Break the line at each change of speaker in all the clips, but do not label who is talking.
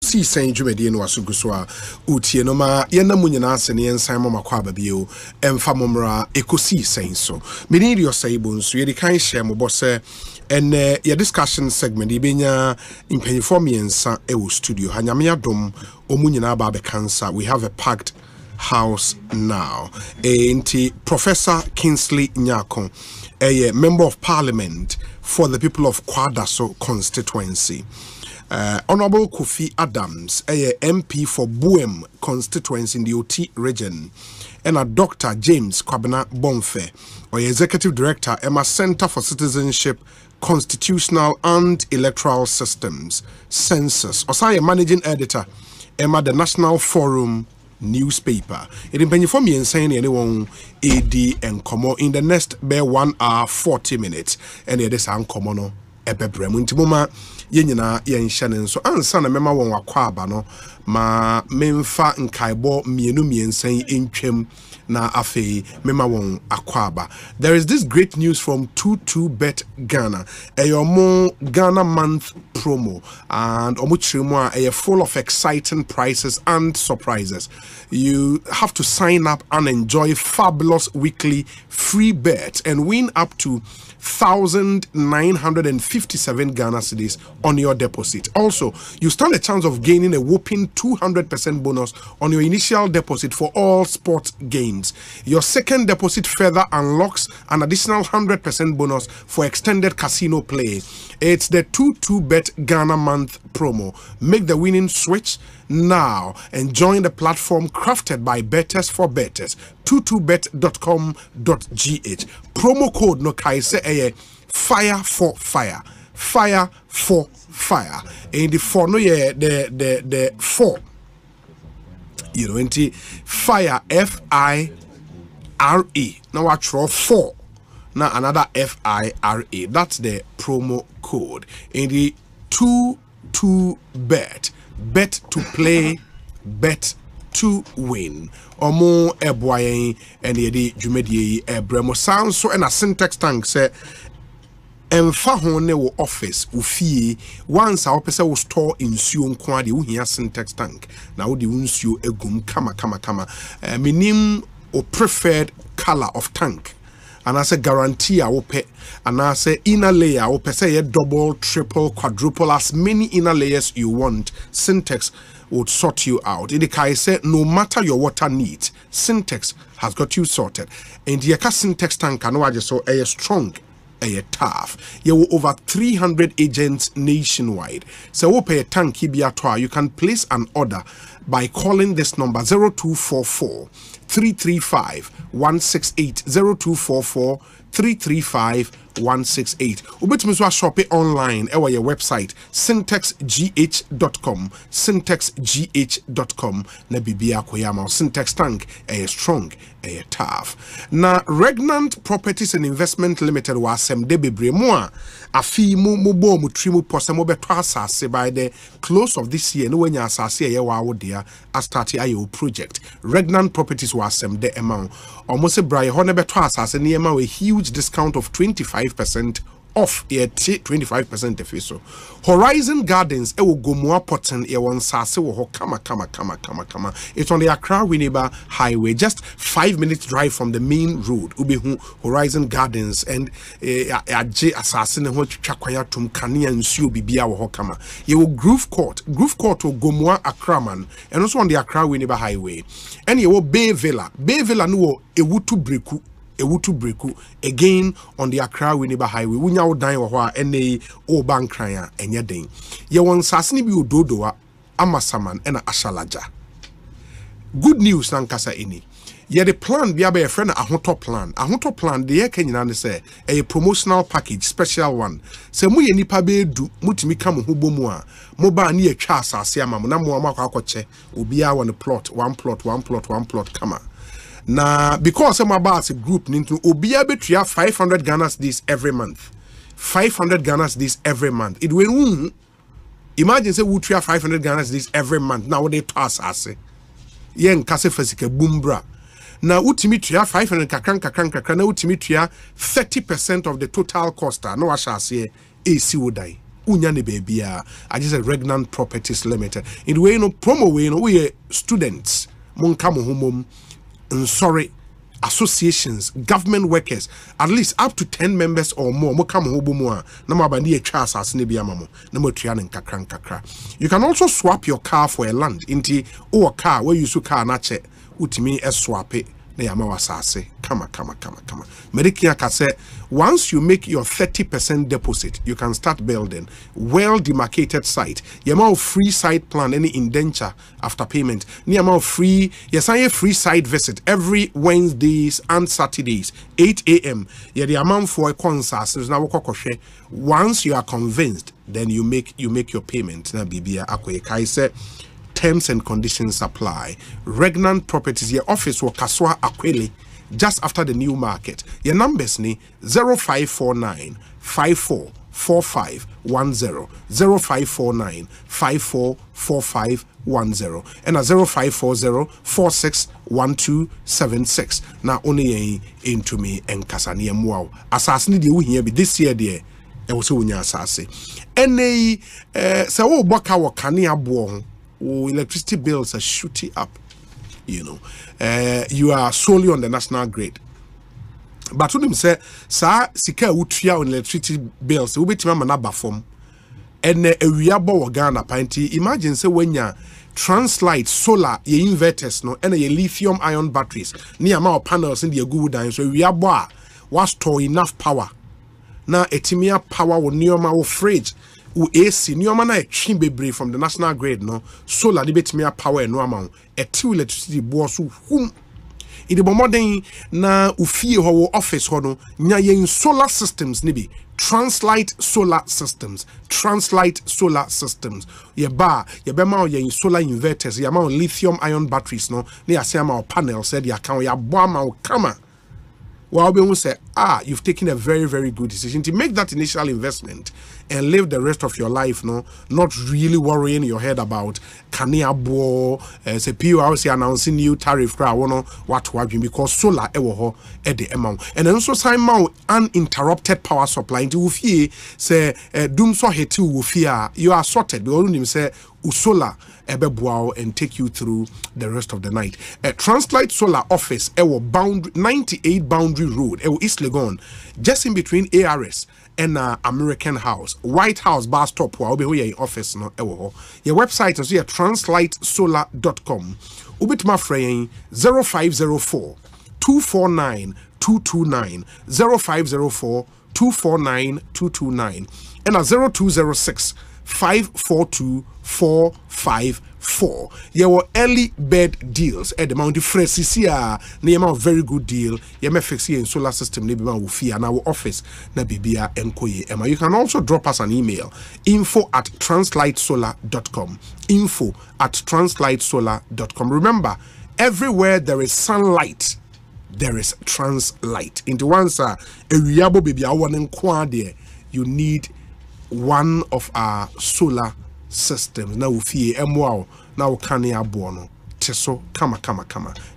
Ekosiisen dwumadi no asugu so a utie no ma yena munyina ase ne yensan mama kwa babio emfa momra Ekosiisen so meni rio saibo nso ye kan share mo bose and your discussion segment ibenya impanyifo miensa e wo studio hanyame adom omunyina ba be cancer. We have a packed house now. Professor Kingsley Nyako, a member of parliament for the people of Kwadaso constituency. Honorable Kofi Adams, a MP for Buem constituency in the OT region, and a Dr. James Kwabena Bonfe, or executive director, Emma Center for Citizenship, Constitutional and Electoral Systems, Census, or managing editor, Emma the National Forum newspaper. It in for me and saying anyone AD and Como in the next bare 1 hour 40 minutes, and it is uncommon. Ebebremuntimuma yenyina yenshanen so ansa na mema won akwaba no ma memfa nkaibo mienu miensan entwem na afei mema won akwaba. There is this great news from 22bet Ghana, a Ghana month promo, and omuchirimo a full of exciting prices and surprises. You have to sign up and enjoy fabulous weekly free bets and win up to 1,957 Ghana cedis on your deposit. Also, you stand a chance of gaining a whopping 200% bonus on your initial deposit for all sports games. Your second deposit further unlocks an additional 100% bonus for extended casino play. It's the 22bet Ghana month promo. Make the winning switch now and join the platform crafted by betters for betters. 22bet.com.gh. Promo code no kaise fire for fire. Fire for fire. And the four no the four. You know, into fire FIRE. Now I draw 4. Now another FIRE. That's the promo code. In the 22bet. Bet to play, bet to win. Omo eboyen and the jumedi ebremo sound so and a syntax tank say emfa hone wo office ufie once a opese wo store nsuo nko ade wo hia syntax tank na wo de nsuo egum kama minim o preferred color of tank. And I say guarantee I will pay. And I say inner layer, I will say double, triple, quadruple, as many inner layers you want. Syntax would sort you out. In the case, say no matter your water needs, Syntax has got you sorted. And the Syntax tank can watch so a strong, a tough. You have over 300 agents nationwide. So we pay a tank you can place an order by calling this number 0244 335 168 0244 335 168. Ubetimizo shop it online our your website syntaxgh.com syntaxgh.com na bibia koyama syntax tank a strong a tough. Na Regnant Properties and Investment Limited was sem de bebre mo afi mu bo mu trimu posemo beto asase by the close of this year no wenya asase ye wa wodea a start ayo project. Regnant Properties was sem de amount almost bra ye ho ne beto asase ne ma a huge discount of 25% off 25% of so Horizon Gardens e wo gomua poten e won sase wo ho kama. It's on the Accra Winneba Highway, just 5 minutes drive from the main road. Ubehu Horizon Gardens and aje asase ne ho twakwaya tum kania nsuo bibia wo ho kama. Ye wo Groove Court wo gomua Accra man, and also on the Accra Winneba Highway. And ye wo Bay Villa no wo ewutu breku again on the Accra Winneba Highway. Wunya wo dan wo ho a ene o bankran enye den. Ye won sasene bi ododoa amasaman ena ashalaja. Good news nankasa ini. Ye the plan bi abe friend ahoto plan. Ahoto plan de ye kenyina ne say a promotional package special one. Se mu ye nipa be du mutimi ka mo ho bomu a mo ba na ye twa asase ama mo na mo akwakoche obi a won plot one plot kama. Now, because I'm about a group, Obia betria 500 Ghana cedis every month. 500 Ghana cedis every month. It will imagine say we tria 500 Ghana cedis every month. Now they pass us. Yen kase fasike bumbra. Now ultimate 500 kakran. Now ultimate 30% of the total cost. No I shall say AC would die. unya ne baby I just a Regnant Properties Limited in the way no promo way no we students mon come home sorry associations, government workers, at least up to 10 members or more. Mo come home more. No more bandi a chas as nibiamamo. No more trianing kakra. You can also swap your car for a land into or a car where you su car nache. Utimi a swap it. Come. Medikia kase, once you make your 30% deposit, you can start building. Well demarcated site. Yamao free site plan, any indenture after payment. Yamao free, yes, I have free site visit every Wednesdays and Saturdays, 8 a.m. Yeah, the amount for a concert is now once you are convinced, then you make your payment. Na bibia akwe kaise. Terms and conditions apply. Regnant Properties, your office will Kaswa Akwele, just after the new market. Your numbers ni 0549 544510, 0549 544510, and a 0540 461276. Now only into me and Kasani wow. Assassin de here be this year dear. I was so assassin. Any so baka wakania buong. Electricity bills are shooting up, you are solely on the national grid. But when them say, "Sir, sika utria on electricity bills, we betima manaba form." And a wiabo Ghana pinty. Imagine say when ya translite solar, ye inverters no, and ye lithium ion batteries near my panels in the good dying. So wiabo was store enough power. Now etimia power will near my fridge. AC nyoma na chimbebre from the national grid no solar debate me power no amount a two electricity boss whom in the modern na ufie ho office ho no nya yen solar systems nibi translite solar systems ye be ma yen solar inverters ye ma lithium ion batteries no na ya say ma panel said ya kan ya bo ma kama. Well, we will say, you've taken a very, very good decision to make that initial investment and live the rest of your life, no, not really worrying your head about Kania Bo, say PORC announcing new tariff, because solar at the amount. And then also sign uninterrupted power supply into Ufie, say, Doom so hetu Ufia, you are sorted. We only say, Usola and take you through the rest of the night. Translite Solar Office, 98 Boundary Road, East Legon, just in between ARS and American House, White House bar stop. Where your office no your website is here translitesolar.com. Ubitma fraying 0504 249 229 0504 249 229 and a 0206 542 454. Your early bird deals at the Mount Fresia near a very good deal. You may fix in solar system Nibima Wufia and our office Nabibia Enkoye Emma. You can also drop us an email info@translitesolar.com. info@translitesolar.com. Remember, everywhere there is sunlight, there is translight. Into one sir, a reliable baby I want in you need one of our solar systems. Now we wow now kania bono teso kama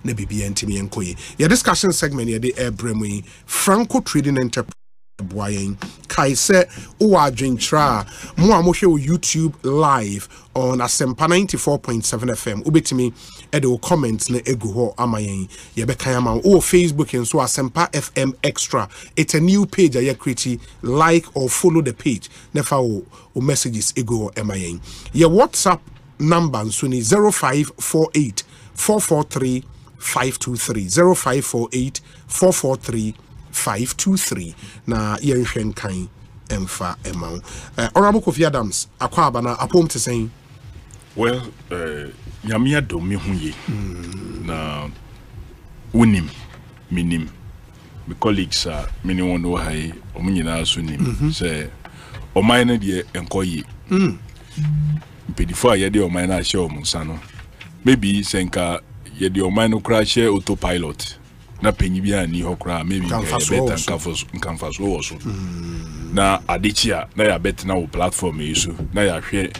na bibi ntimi enkoye. Your discussion segment here the Airbremwe Franco Trading Enterprise Boyen Kai se uwa dwintra mo amohwe YouTube live on Asempa 94.7 FM ubetimi edo comments na egu ho amayen ye bekan ama o Facebook and so Asempa FM Extra. It's a new page I create. Like or follow the page never o messages egu ho amayen. Your WhatsApp number so ni 0548 443 523 0548 443 523 na yenhwen kan emfa emau. Honorable Kofi Adams akwaba na apom te sen.
Well, nyamia do me huye na unim minim my colleagues are many one know hai omunyina so nim say oman na de enkoyi pedifo ye de oman na share omunsa no maybe senka ye de oman no crash share autopilot na penyi bia ni hokra maybe nkamfaso also na adichia na ya bet na wo platform yiso na ya hwe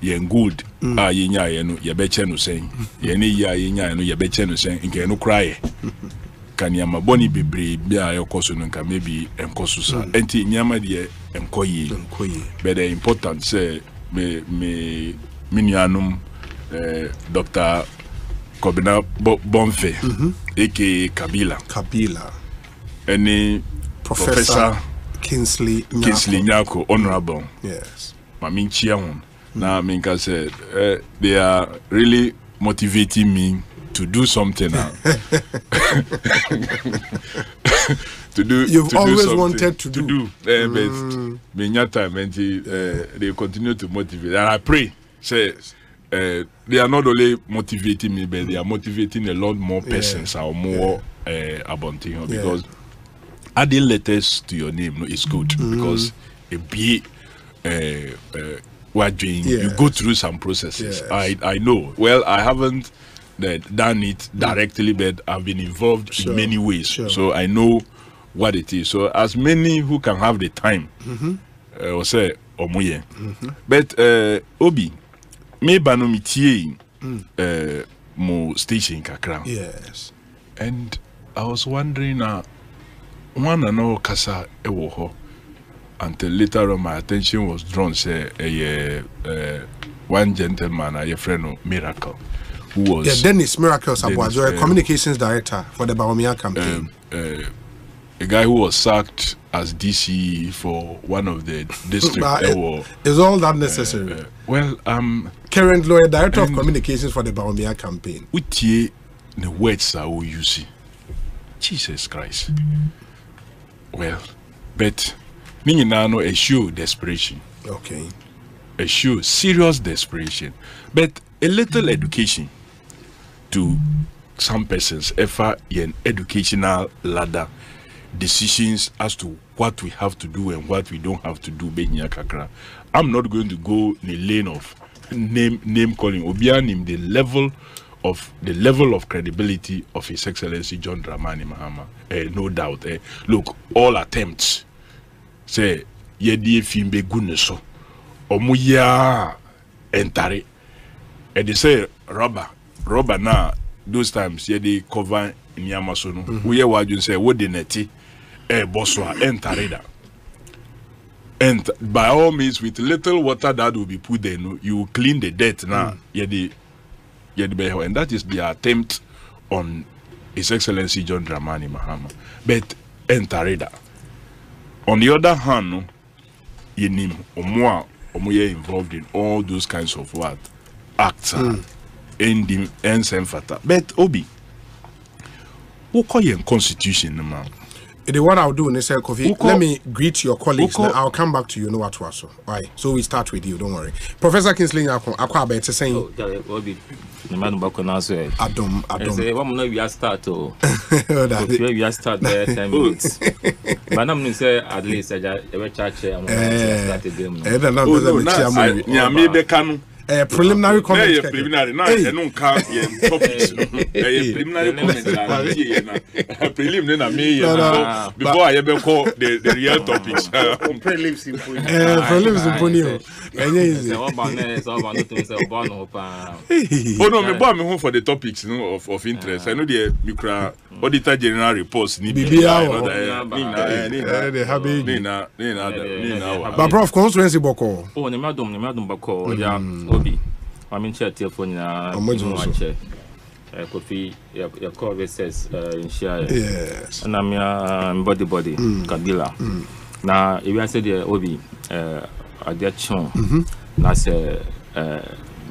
ye good ye nya ye no ye beche no sen ye ne ya ye nya no ye beche no sen nke no cry kanyama boni bebre bia yokoso nka maybe enkoso sa enti nyama de enkoyi but the important say me nuanum Dr. Kobina Bonfe aka Kabila any Professor Kingsley Nyako honorable
yes
Mami Chiamun now Minka said they are really motivating me to do something now.
You've always wanted to do.
But time and they continue to motivate, and I pray say they are not only motivating me, but they are motivating a lot more persons or more about you because adding letters to your name is good because it be what doing you go through some processes. I know. Well, I haven't done it directly, but I've been involved in many ways, so I know what it is. So as many who can have the time, or say omuye, but Obi, me banomitie mo station kakra.
Yes,
and I was wondering one and all kasa ewo until later on my attention was drawn. Say one gentleman, a friend of Miracle. Who was
Dennis Miracles Abuajo, communications director for the Bawumia campaign.
A guy who was sacked as DC for one of the districts.
Is all that necessary?
Well,
current lawyer, director of communications for the Bawumia campaign.
Utie the words are who you see. Jesus Christ. Well, but Ninginano a show desperation.
Okay.
A show serious desperation, but a little education to some persons ever in educational ladder decisions as to what we have to do and what we don't have to do. I'm not going to go in the lane of name calling. Obianim the level of credibility of His Excellency John Dramani Mahama. No doubt. Look, all attempts say yedi fimbe guneso omuya entare. And they say rubber now those times they cover in Yamasono. We hear you say what the neti boswa entareda. And by all means, with little water that will be put there, you will clean the dirt now. And that is the attempt on His Excellency John Dramani Mahama. But entareda. On the other hand, yenim omuye involved in all those kinds of what acts ending fata. But Obi, who call you constitution, man?
What I'll do, Kofi, let me greet your colleagues. I'll come back to you. Know what was right. So we start with you. Don't worry, Professor Kingsley. Akwa better saying.
Obi, the man back on us.
Adam.
Say, what we are start to. We are start there 10 minutes. But I'm say at least I ever charge start the game.
No, maybe can.
Preliminary comments.
Preliminary. Now, I don't count topics. Preliminary comments. Preliminary. Before I ever call the real topics.
Prelims
Oh no, me buy me home for the topics of interest. I know the micro auditor general reports.
But Prof, constituency boko.
Oh, ne madam bako. Yeah, Obi. I mean, chat telephone na. Kofi, your call says in share.
Yes.
And I'm body Kabila. Now, if I said the Obi, a dear chon, na say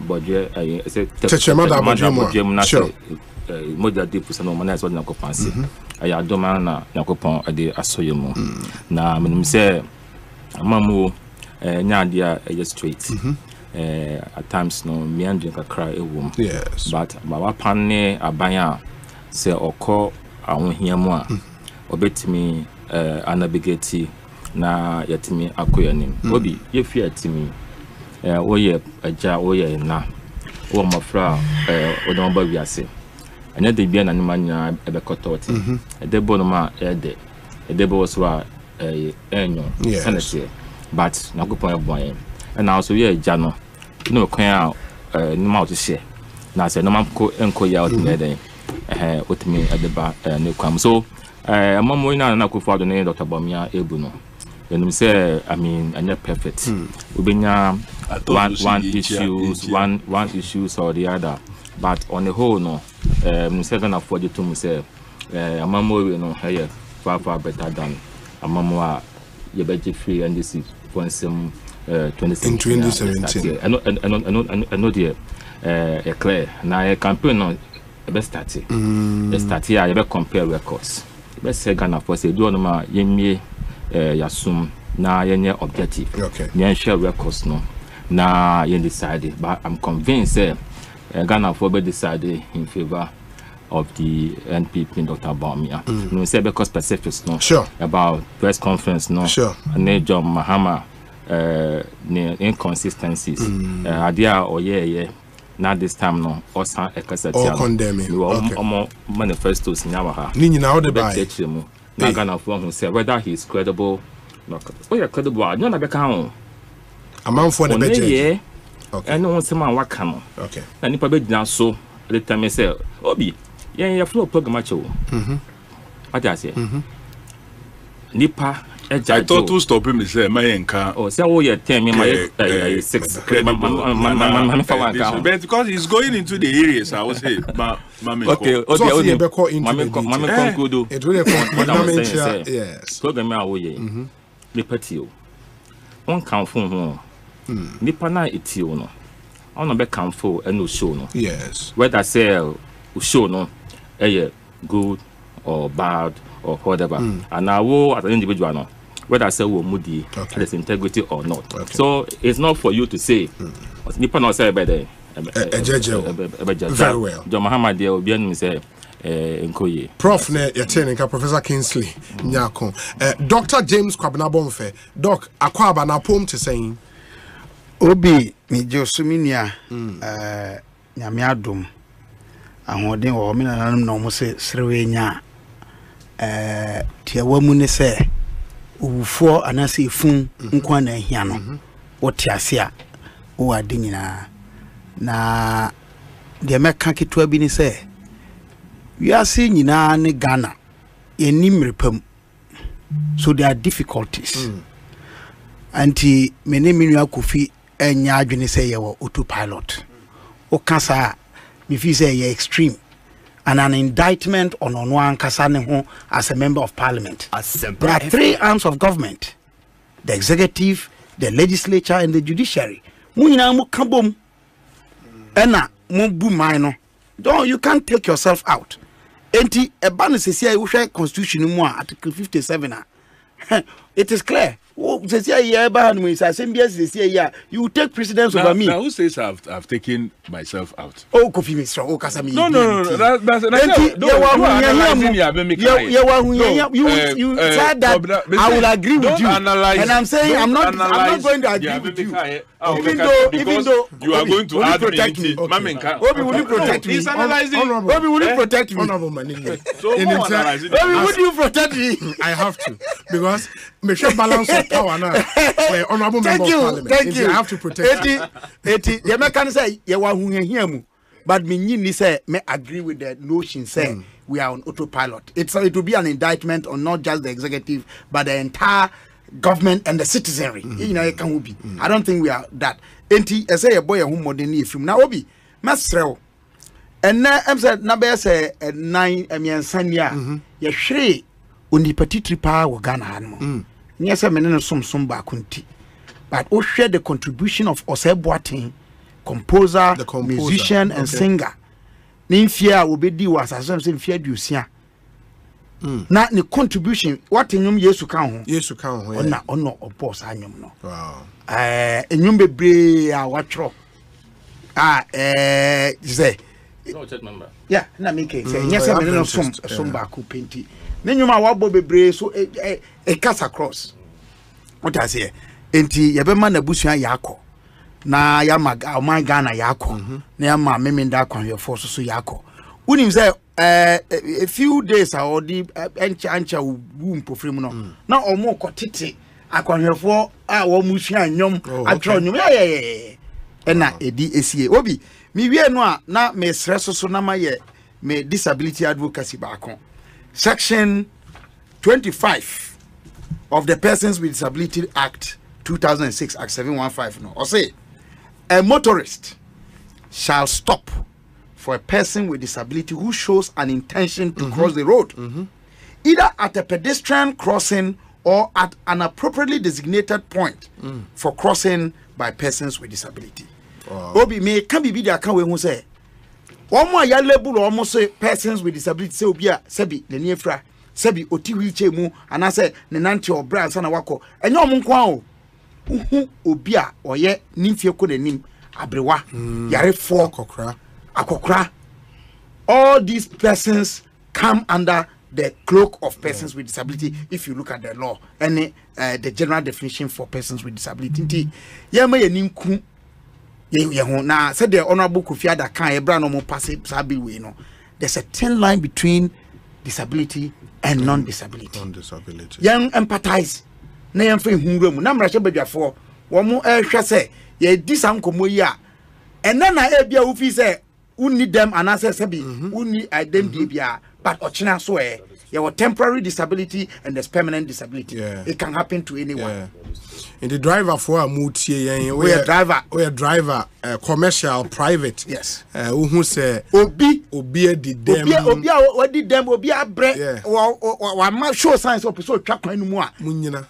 budget. I said,
sure.
Modern people say no man is what na kopansi. I adoma na kopon ade asoyemo. Na me say amamu nya dia straight. At times no me and drink kakra ewom.
Yes.
But baba pan ne abanya say okọ ahohiamu a obetimi anabigeti na yatimi akoyanim. Obi yefi atimi woye aja woye na wo mafra odon ba wiase. Anya de bia na nimanya ebekototi. Edebo no ma ede. Edebo so a enyo sanete. But na kopon eboyen. And also we jano no kwan nima to share na say no man ko enko ya out there otimi edeba ne kwam so amamo na Kofi Adams ne Dr. Bawumia ebu no you say I mean and not perfect ubenya one issues or the other but on the whole no say gonna afford it to say amamo we no here far better than amamo ye beji free and this is for some 2017 I know the clear now a campaign no be start here you be compare records be say Ghana for say do no ma yemie yasum na yenye objective yen share records no na yen decide but I'm convinced Ghana for be decide in favor of the NPP Dr. Bawumia no say because specifics no about press conference no and John Mahama inconsistencies idea or now this time no osan Ekosiisen condemning manifestos nyawa
ni nyina wo de bai
na Ghana for who say whether he is credible credible no na be kan ho
amanfo na be je
and no say man waka no na nipa be gina so the time say obi yen flow program acho what I say nipa
I thought to stop him say my enka
say oh yeah 10 me my 6
because he's going into the areas I would say
okay
so he be call
into
it really yes
program a wo ye nipa tio on kan fun ho nipa na etio no on be kan fo and no show no
yes
whether say show no good or bad or whatever and now as an individual no whether I say we moody there's integrity or not so it's not for you to say nipa no say better
very well
John Mahama there obi anim say nkoye
prof ne yatenka Professor Kingsley Nyako Dr. James Kwabena Bonfe doc akwaba na pom te saying
obi mi josuminia nyame adom ahoden wo me nanam no mo se srewenya tiawa mu ne se owufo anase fun nkwa na ahia no wote ase a wo ade nyina na de meka ketwa bi ni se wiase nyina ne Ghana enim repam so there are difficulties anti mene minu Kofi enya adwene se ye wo autopilot o kasa me feel say ye extreme and an indictment on one kasane ho as a member of parliament. There are 3 arms of government: the executive, the legislature, and the judiciary. Munyina mu kabom ena mu bu man no. You can't take yourself out. Enti eba no sesia you hwe constitution mu article 57 it is clear. You take precedence over me.
Now who says I've taken myself out?
Oh, Kofi Mr. Oh, Kasami.
No. That's
you said that I will agree with you. And I'm saying I'm not going to agree with you. Even though
you are going to
protect me. Obi, will you protect me?
He's analyzing.
Obi, will you protect me?
Honorable man.
Obi, would you protect me?
I have to because make sure balance of power now. Honorable member of parliament.
Thank you.
I have to protect you.
The American say you are who but me say me agree with the notion say we are on autopilot. It will be an indictment on not just the executive but the entire government and the citizenry. You know, it can be. I don't think we are that. Enti say a boy who modern film now obi masrel. And now I'm said na be say 9 emiansania ye hwere oni petitri pa wo Ghana hanmo. Yes, I mean some back but we share the contribution of Oseboatin, composer, musician, and singer. Ninfia will be do as I say fear you see. Not the contribution. What in you yesu kan ho no boss anyum no.
Wow.
Enyum bebre a watro. Say
no chat member.
Yeah, na make say yes, I mean some back penti. Nenyuma wabo bebre so e cast across. What I say? Enti yebema na busua yakọ. Na ya my Ghana yakọ. Na ya ma memenda kwanhwefo so yakọ. Unim say a few days or the ancha womb profrim no. Na omo kotete akwanhwefo a wo musua nyom atro nyom ya. Ena edi esie. Obi mi wie no a na me stress so na ma ye me disability advocacy back on. Section 25 of the Persons with Disability Act 2006, Act 715, no, or say a motorist shall stop for a person with disability who shows an intention to cross the road, either at a pedestrian crossing or at an appropriately designated point for crossing by persons with disability. Obi me can be the account we say one more ya label almost say persons with disability say obia sebi the near fra sebi oti wheelchair mu and I say nenanti or brands and wako and your munkwa obia or ye nimfie ko nanim abrewa yare for akokra. All these persons come under the cloak of persons with disability if you look at the law and the general definition for persons with disability. Yama yaninku na said the honorable Kofi Adams can ebra no mo pass sabi we no. There's a thin line between disability and non-disability. Young empathize na yam fe hunwe mu na mra hye badwafo wo mo ehwe se ye di sam komo yi a ena na e bia wo fi se uni them and answer sebi uni identity bia but ochina so your temporary disability and there's permanent disability. It can happen to anyone.
In the driver for a mutie we a driver commercial private.
Yes.
Who say
obi
did them
what did them obi abre wa ma show signs of so twa kwan mu a
munyina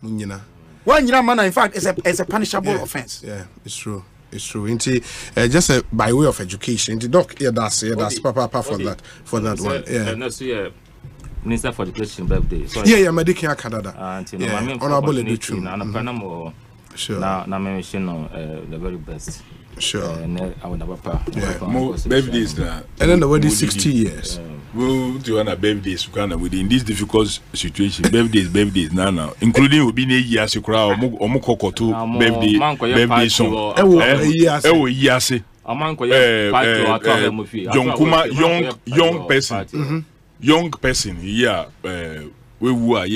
munyina one nyina man in fact it's a punishable offense.
Yeah, it's true. It's true. Into just by way of education. Into doc, that's papa for that one. Yeah.
Next year, Minister for Education birthday. So
yeah, Medicaid Canada. Honorable Education. Sure. Now, mention the very best. Sure.
Birthdays and
then the wedding 60 years.
We'll do a birthdays within this difficult situation. Birthdays now, including will be years to crowd or mukoko to birthday song. Young person, yeah, we were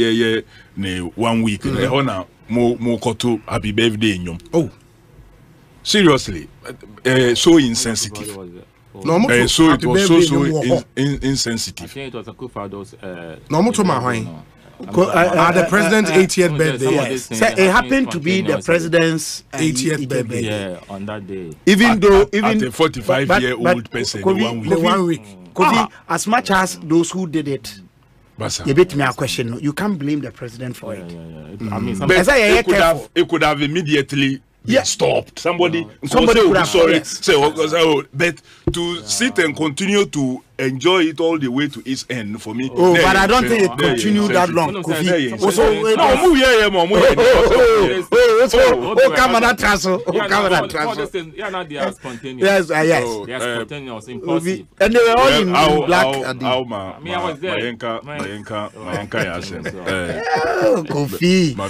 ne 1 week. Honor more koto happy birthday in oh, seriously, so insensitive.
No,
so it was so insensitive.
I think it was a Kofi Adams.
No, the president's 80th birthday.
Yes. So it happened to be the president's
80th birthday.
Yeah, on that day.
Even at a 45-year-old person,
one week.
Kofi, as much as those who did it, you bet me a question. You can't blame the president for it.
I mean,
it could have immediately stopped. Somebody would be sorry.
Yes.
Say, but to sit and continue to enjoy it all the way to its end for me.
Oh, but I don't think it continued that long. Kofi. Come on, transfer.
Yes, spontaneous.
Yes, yes.
They are spontaneous, impulsive.
And they were all in black.
I mean, I was there.
Kofi. I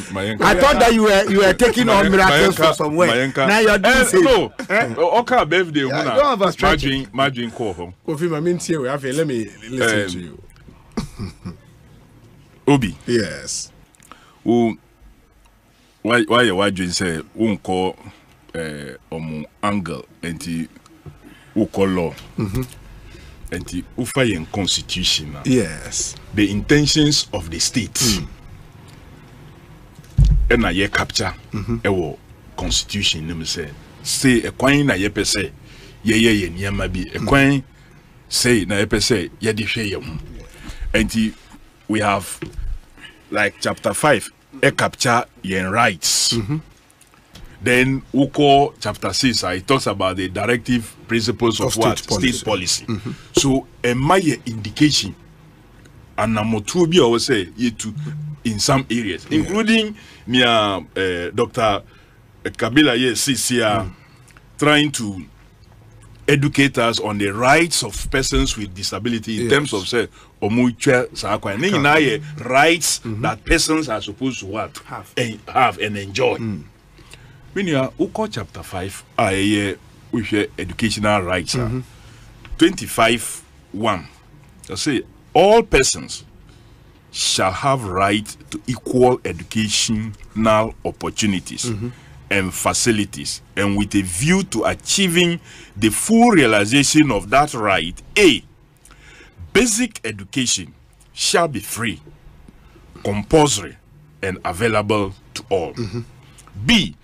thought that you were taking on miracles from somewhere. Now you're doing it.
No. Okay, birthday. Imagine call.
Kofi, my minty. Let me listen to you.
Obi.
Yes.
Why you say call angle and call law and ufa constitution.
Yes.
The intentions of the state and a capture a constitution. Let me say a coin na ye per se ye nyama bi a coin. Say na say and we have like chapter 5 capture yen rights. Then we call chapter 6 it talks about the directive principles of what state policy. So a my indication and namotu bi always say to in some areas including Dr. Kabila CCR trying to educate us on the rights of persons with disability in terms of say rights that persons are supposed to have and enjoy. When you are Uko chapter 5, with your educational rights, 25:1, I say all persons shall have right to equal educational opportunities and facilities, and with a view to achieving the full realization of that right, basic education shall be free, compulsory, and available to all. B,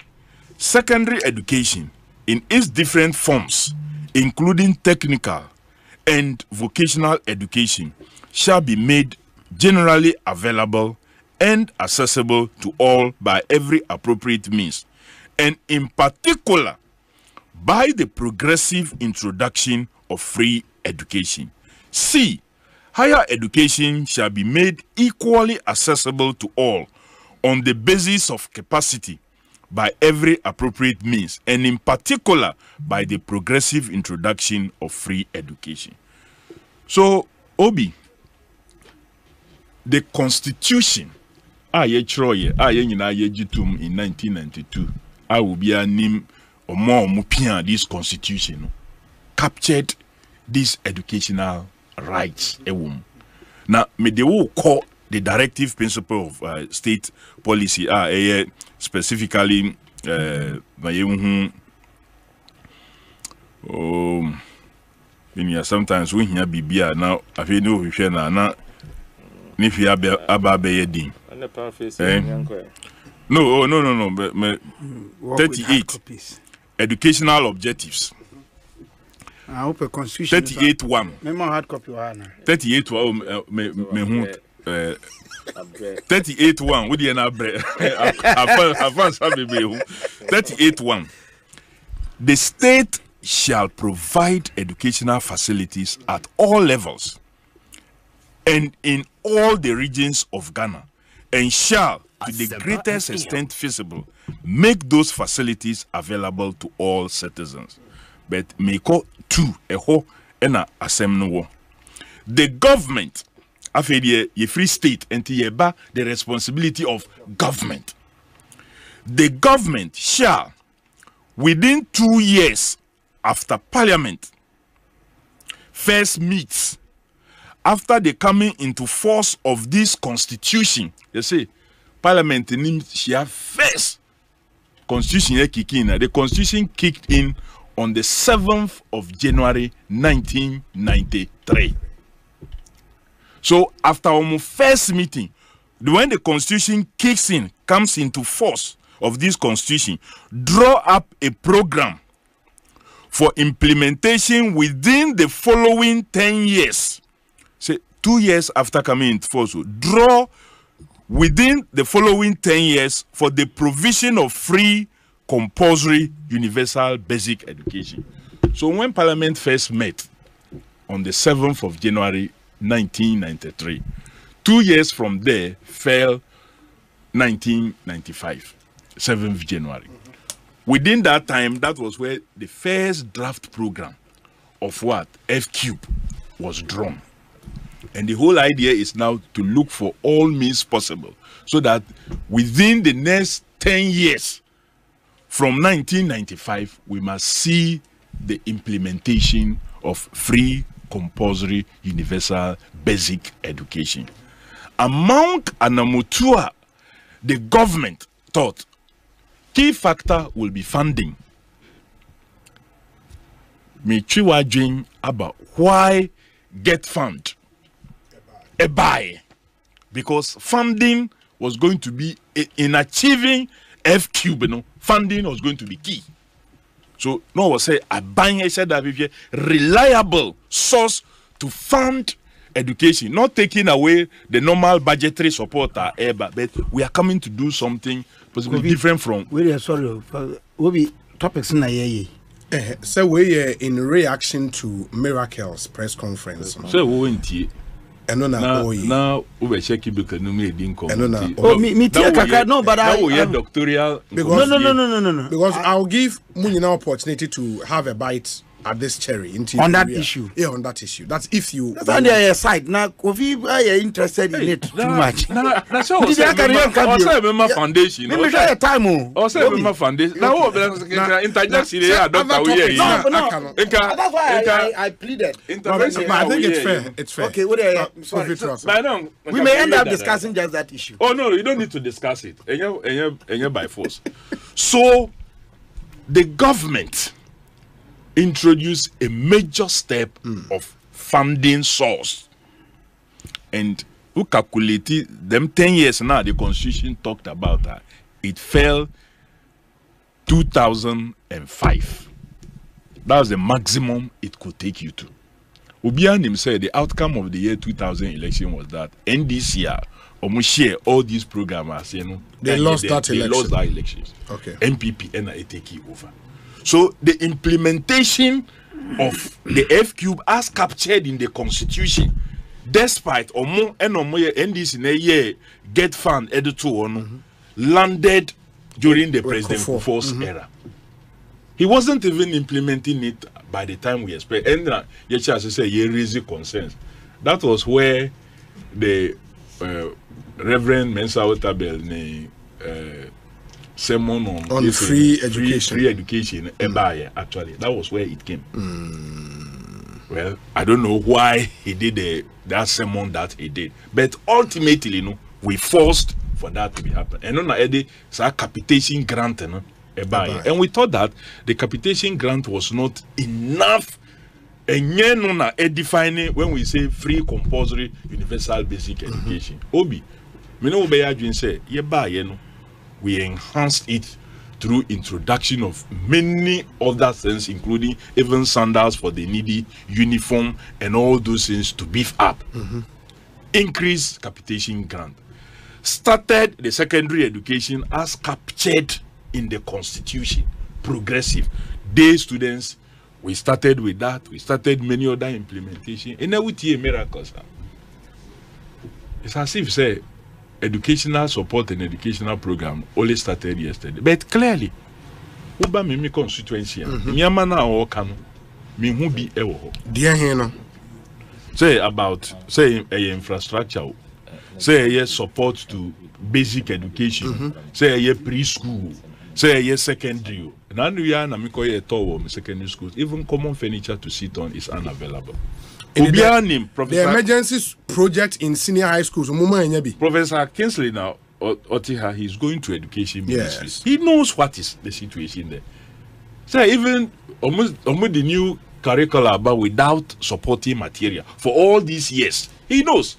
secondary education in its different forms, including technical and vocational education, shall be made generally available and accessible to all by every appropriate means, and in particular by the progressive introduction of free education. C, higher education shall be made equally accessible to all on the basis of capacity by every appropriate means, and in particular by the progressive introduction of free education. So, Obi, the Constitution, in 1992, I will be a name or more mupia this Constitution captured these educational rights. Now, me they will call the directive principle of state policy, specifically, sometimes we hear BBA now. I feel no we share now. If you have a no. 38 educational objectives.
I hope a constitution.
38-1. 38-1. 38-1. What do you know? 38-1. The state shall provide educational facilities at all levels and in all the regions of Ghana, and shall, to the greatest extent feasible, make those facilities available to all citizens. But Meko 2 eho ena asem. The government, after ye free state, and the responsibility of government. The government shall, within 2 years after Parliament first meets, after the coming into force of this Constitution, you see, Parliament shall first Constitution kick in. The Constitution kicked in on the 7th of January 1993. So after our first meeting, when the Constitution kicks in, comes into force of this Constitution, draw up a program for implementation within the following 10 years. Say 2 years after coming into force, draw within the following 10 years for the provision of free, compulsory, universal basic education. So when Parliament first met on the 7th of January 1993, 2 years from there fell 1995, 7th January. Within that time, that was where the first draft program of what? F-Cube was drawn. And the whole idea is now to look for all means possible so that within the next 10 years, from 1995, we must see the implementation of free, compulsory, universal, basic education. Among Anamutua, the government thought key factor will be funding. Me chiwa about why get fund a buy, because funding was going to be in achieving F-Cube, you know, funding was going to be key. So no was say a buying said that a reliable source to fund education, not taking away the normal budgetary support but we are coming to do something possibly different from.
We are sorry, we be topics na ye.
So we are in reaction to Miracle's press conference.
So we went now we check because no me didn't come.
Me kaka no, but I
doctoral.
No. Because I'll give Munina opportunity to have a bite at this cherry
on that issue.
Yeah, on that issue. That's if you.
That's on their side. Now, Kofi, are interested in it too much?
That's all. Also, remember foundation.
Let me show you time.
Also, remember foundation. Now, interject here. Doctor,
no. That's why I pleaded.
I think it's fair. It's fair.
Okay, what are you? Sorry. We may end up discussing just that issue.
Oh no, you don't need to discuss it. And by force. So, the government introduce a major step of funding source And who calculated them 10 years now, the constitution talked about that. It fell 2005. That was the maximum it could take you to. Obianim said the outcome of the year 2000 election was that NDC almost share all these programs. You know,
they lost that election.
They lost that election.
Okay.
NPP and I take it over. So the implementation of the F cube as captured in the constitution, despite NDC na year get fund editor landed during the President Kufuor's era. He wasn't even implementing it by the time we expect. And he raised concerns. That was where the Reverend Mensa Otabel sermon on free education actually. That was where it came. Well, I don't know why he did that sermon that he did. But ultimately, we forced for that to be happen. And on a capitation grant, and we thought that the capitation grant was not enough. And defining when we say free compulsory universal basic education. Obi, we enhanced it through introduction of many other things, including even sandals for the needy, uniform, and all those things to beef up. Increase capitation grant. Started the secondary education as captured in the constitution, progressive. Day students, we started with that. We started many other implementation. And now we see miracles. It's as if say educational support and educational program only started yesterday. But clearly, Uba Mimi constituency, Miamana or Kano, Mihubi Ewo.
Dear Hena.
Say about say a infrastructure, say a support to basic education, say a preschool. Say yes, secondary. Now we are na secondary schools. Even common furniture to sit on is unavailable.
The emergency project in senior high schools.
Professor Kingsley now, Otiha, he's going to education ministry. He knows what is the situation there. So even almost the new curriculum, but without supporting material for all these years, he knows.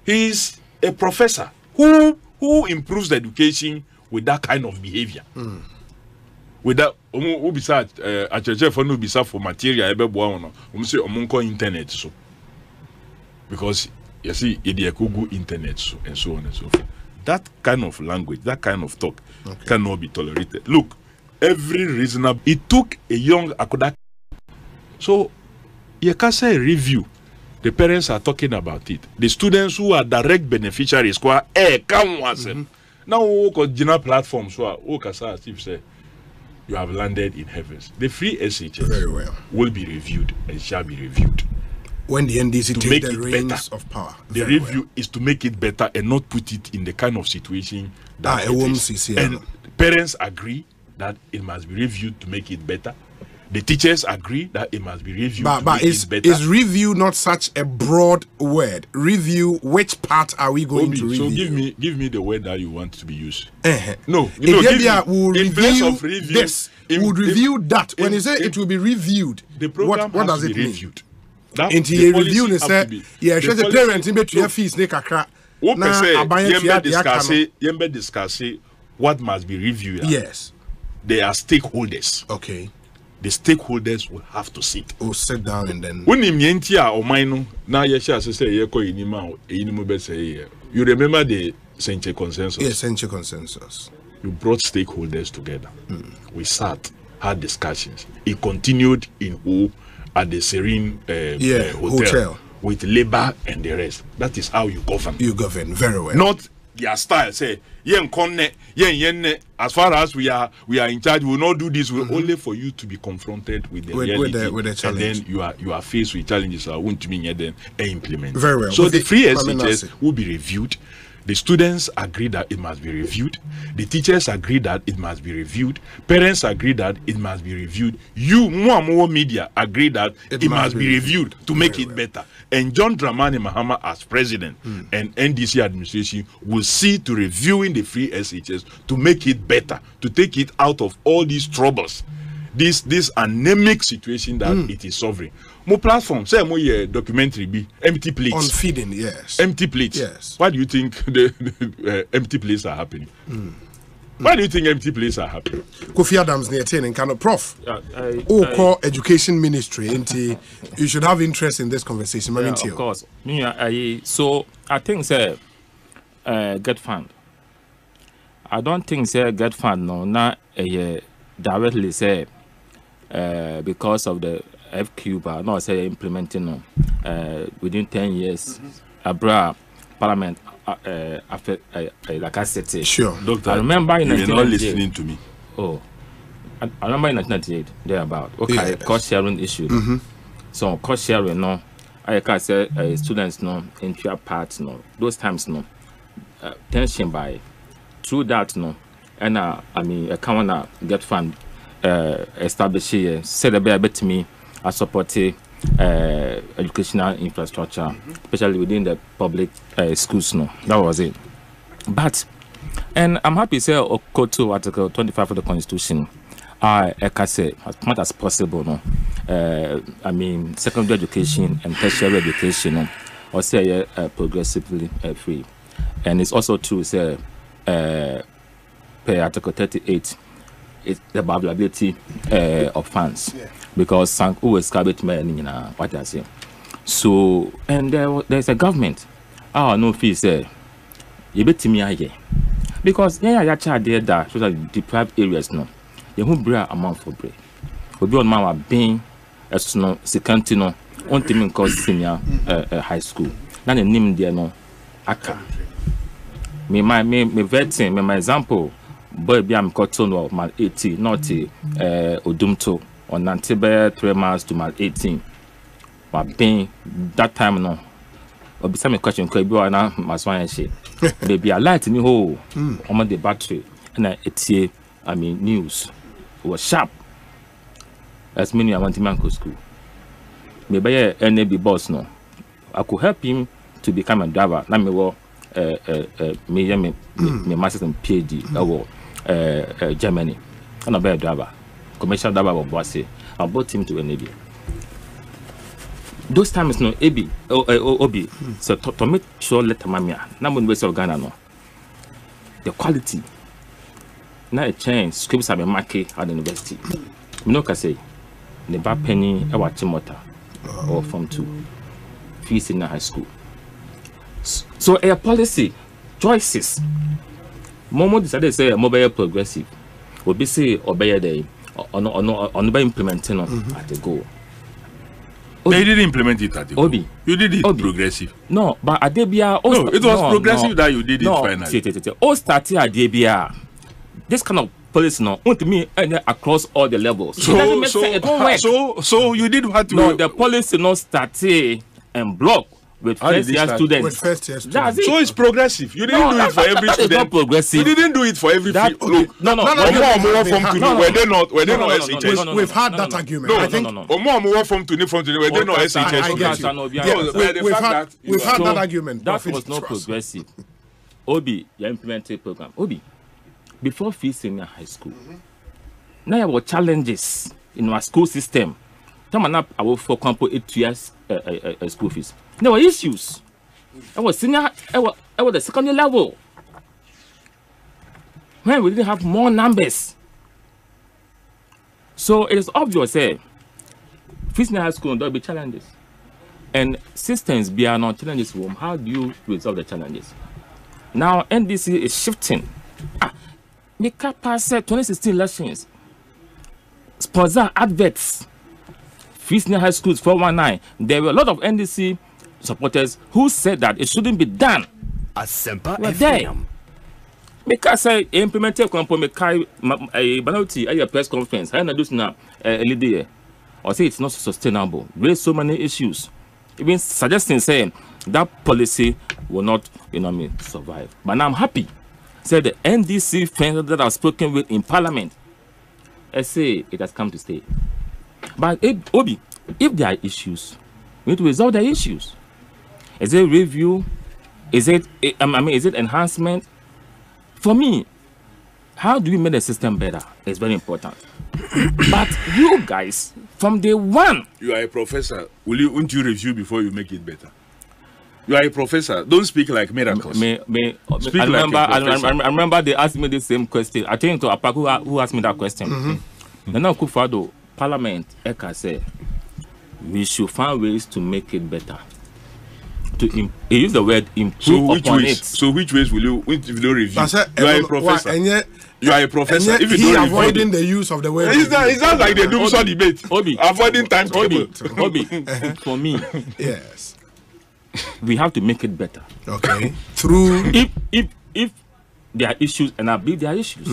He's a professor who improves the education with that kind of behavior. With that, for material, say internet so. Because you see, Google internet so, and so on and so forth. That kind of language, that kind of talk cannot be tolerated. Look, every reasonable, it took a young Akoda. So you can say review. The parents are talking about it. The students who are direct beneficiaries, now, general platforms say you have landed in heavens. The free SHS will be reviewed and shall be reviewed.
When the NDC take the reins of power.
The review is to make it better and not put it in the kind of situation that it is. And parents agree that it must be reviewed to make it better. The teachers agree that it must be reviewed to make it better.
Is review not such a broad word? Review, which part are we going to review?
So give me the word that you want to be used.
No, we'll review this. We'll review that. When you say it will be reviewed,
the program
what does
it
mean?
Reviewed.
Into a review, they say, yeah, the parents in between fees, they can
discuss what must be reviewed.
Yes,
they are stakeholders.
Okay.
The stakeholders will have to sit.
Oh, sit down and then.
When you remember the Senche consensus?
Yes, Senche consensus.
You brought stakeholders together. We sat, had discussions. It continued in at the Serene hotel with labor and the rest. That is how you govern.
You govern very well.
Not their style. Say, as far as we are in charge, we will not do this. We're only for you to be confronted with the reality,
with the challenge.
And then you are faced with challenges. I won't mean then implement.
Very well.
So the free SHS will be reviewed. The students agree that it must be reviewed. The teachers agree that it must be reviewed. Parents agree that it must be reviewed. You, more media, agree that it must be reviewed to make it better. And John Dramani Mahama as president and NDC administration will see to reviewing the free SHS to make it better, to take it out of all these troubles. this anemic situation that it is suffering. More platform, say more documentary be empty plates.
On feeding, yes.
Empty plates.
Yes.
Why do you think the empty plates are happening? Why do you think empty places are happening?
Kofi Adams near 10 and kind of prof. Call education ministry into you should have interest in this conversation.
Yeah, of course. So I think say get fund. I don't think say get fund no not directly say because of the FQ but no say implementing no within 10 years abra parliament after like I said
sure
Doctor,
I remember in
you're not listening to me.
Oh I remember in 1998 thereabout okay yes. Cost sharing issue so cost sharing no I can say students no into parts no those times no tension by through that no and I mean I can't get fund establish here said a bit to me I support educational infrastructure, especially within the public schools. No, that was it. But, and I'm happy to say, Code 2, Article 25 of the Constitution, I can say as much as possible. No, I mean secondary education and tertiary education, no, or say progressively free, and it's also true say per Article 38. It's the availability of funds because some always carry money what I say. So and there's a government. No fees you bet me here because ya charge there that so that deprived areas no you who bring amount for break. We be on my being as no second no on team cause senior high school. Now the name there no aka. Me vetting me my example. Boy, be am cotton or mal 18, not Odumto or Nantibe 3 miles to mal 18. But being that time no, or be some question could be on Maswan shit. They be a light in the hole on the battery and I mean news was sharp as many I want to man school. Maybe a NAB boss no. I could help him to become a driver. Now me master's and PhD Germany and a better driver commercial driver of Boise. I brought him to a Navy. Those times no Obi so to make sure let mamia now when we say Ghana no the quality now a change scripts have been market at the university you know can say the back penny I watch motor or from 2 fees in high school. So a policy choices. Momo decided to say mobile progressive. Will be say obey day on by implementing at the goal.
They didn't implement it at the goal. You did it progressive.
No, but at Debia
no, it was progressive that you did it finally.
All started at Debia. This kind of policy no want me across all the levels. So
you did what
no the policy not started and block. With first year students.
So it's progressive. You didn't do it for every student.
Not progressive.
You didn't do it for every look.
No.
Were they not SHS?
We've had that argument. I think
more from to were they not SHS?
We've had that argument.
That was not progressive. Obi, you implemented program. Obi, before fees in high school. Now there were challenges in our school system. Time up our for example 8 years school fees. There were issues. I was senior. I was the secondary level. When we didn't have more numbers, so it is obvious. Fees in high school there will be challenges, and systems beyond not challenges. How do you resolve the challenges? Now NDC is shifting. The pass 2016 elections. Sponsor adverts. Fees in high schools 419. There were a lot of NDC supporters who said that it shouldn't be done.
Were there.
Because I implemented a press conference. I do now a leader or say it's not sustainable. Raise so many issues. Even suggesting saying that policy will not survive. But now I'm happy. Say the NDC friends that I've spoken with in Parliament, I say it has come to stay. But Obi, if there are issues, we need to resolve the issues. Is it review? Is it enhancement? For me, how do we make the system better? It's very important. But you guys, from day one,
you are a professor. Won't you review before you make it better? You are a professor. Don't speak like miracles.
I remember they asked me the same question. I think to Apaku who asked me that question. Nana Akufo-Addo, Parliament, Eka said, we should find ways to make it better. He used the word improve upon it.
So which ways will you review? You are a professor. You are a professor.
If you don't avoiding the use of the word,
it's not like they do some debate. Avoiding time.
Obi, for me,
yes,
we have to make it better.
Okay, through
if there are issues, and I believe there are issues,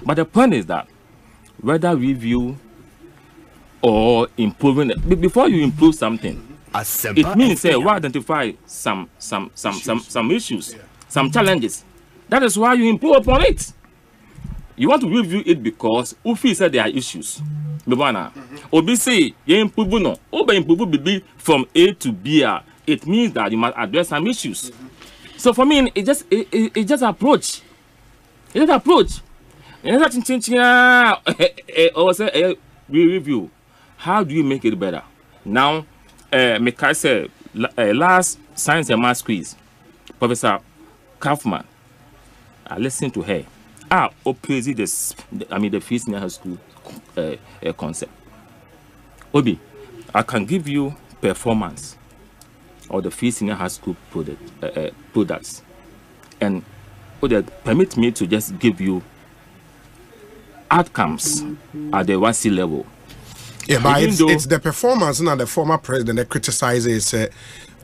but the point is that whether review or improving it, before you improve something, it means we identify some issues, some challenges. That is why you improve upon it. You want to review it because Ufi said there are issues. Obi say you improve no. Obi improve be from A to B. It means that you must address some issues. So for me, it just approach. It just approach. We review. How do you make it better? Now, Mekai said last science and math quiz, Professor Kaufman, I listened to her. Opposite the fees in her school concept. Obi, I can give you performance or the fees in her school products, and permit me to just give you outcomes at the 1C level.
Yeah, but it's the performance and the former president that criticizes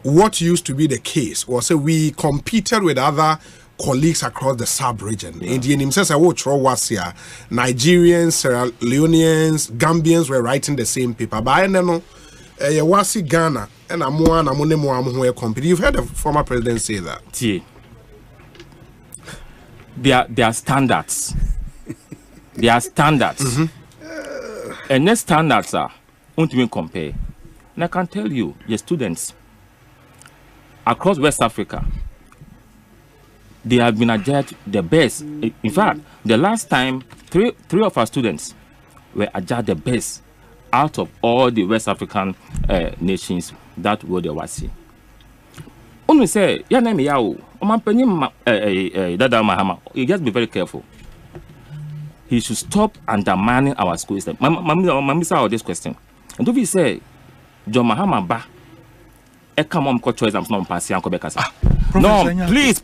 what used to be the case was we competed with other colleagues across the sub-region. Indian himself said, Nigerians, Sierra Leoneans, Gambians were writing the same paper. But I don't know, Wasi Ghana and Amone compete. You've heard the former president say that.
There are standards. There are standards. And the standards are, won't even compare. And I can tell you, your students across West Africa, they have been adjudged the best. In fact, the last time, three of our students were adjudged the best out of all the West African nations that were the Wasi. When we say, you just be very careful. He should stop undermining our school system. Mami saw this question. And if he say, John Mahama ba, ekamom ko choice am non pass yanko bekasa. No, please.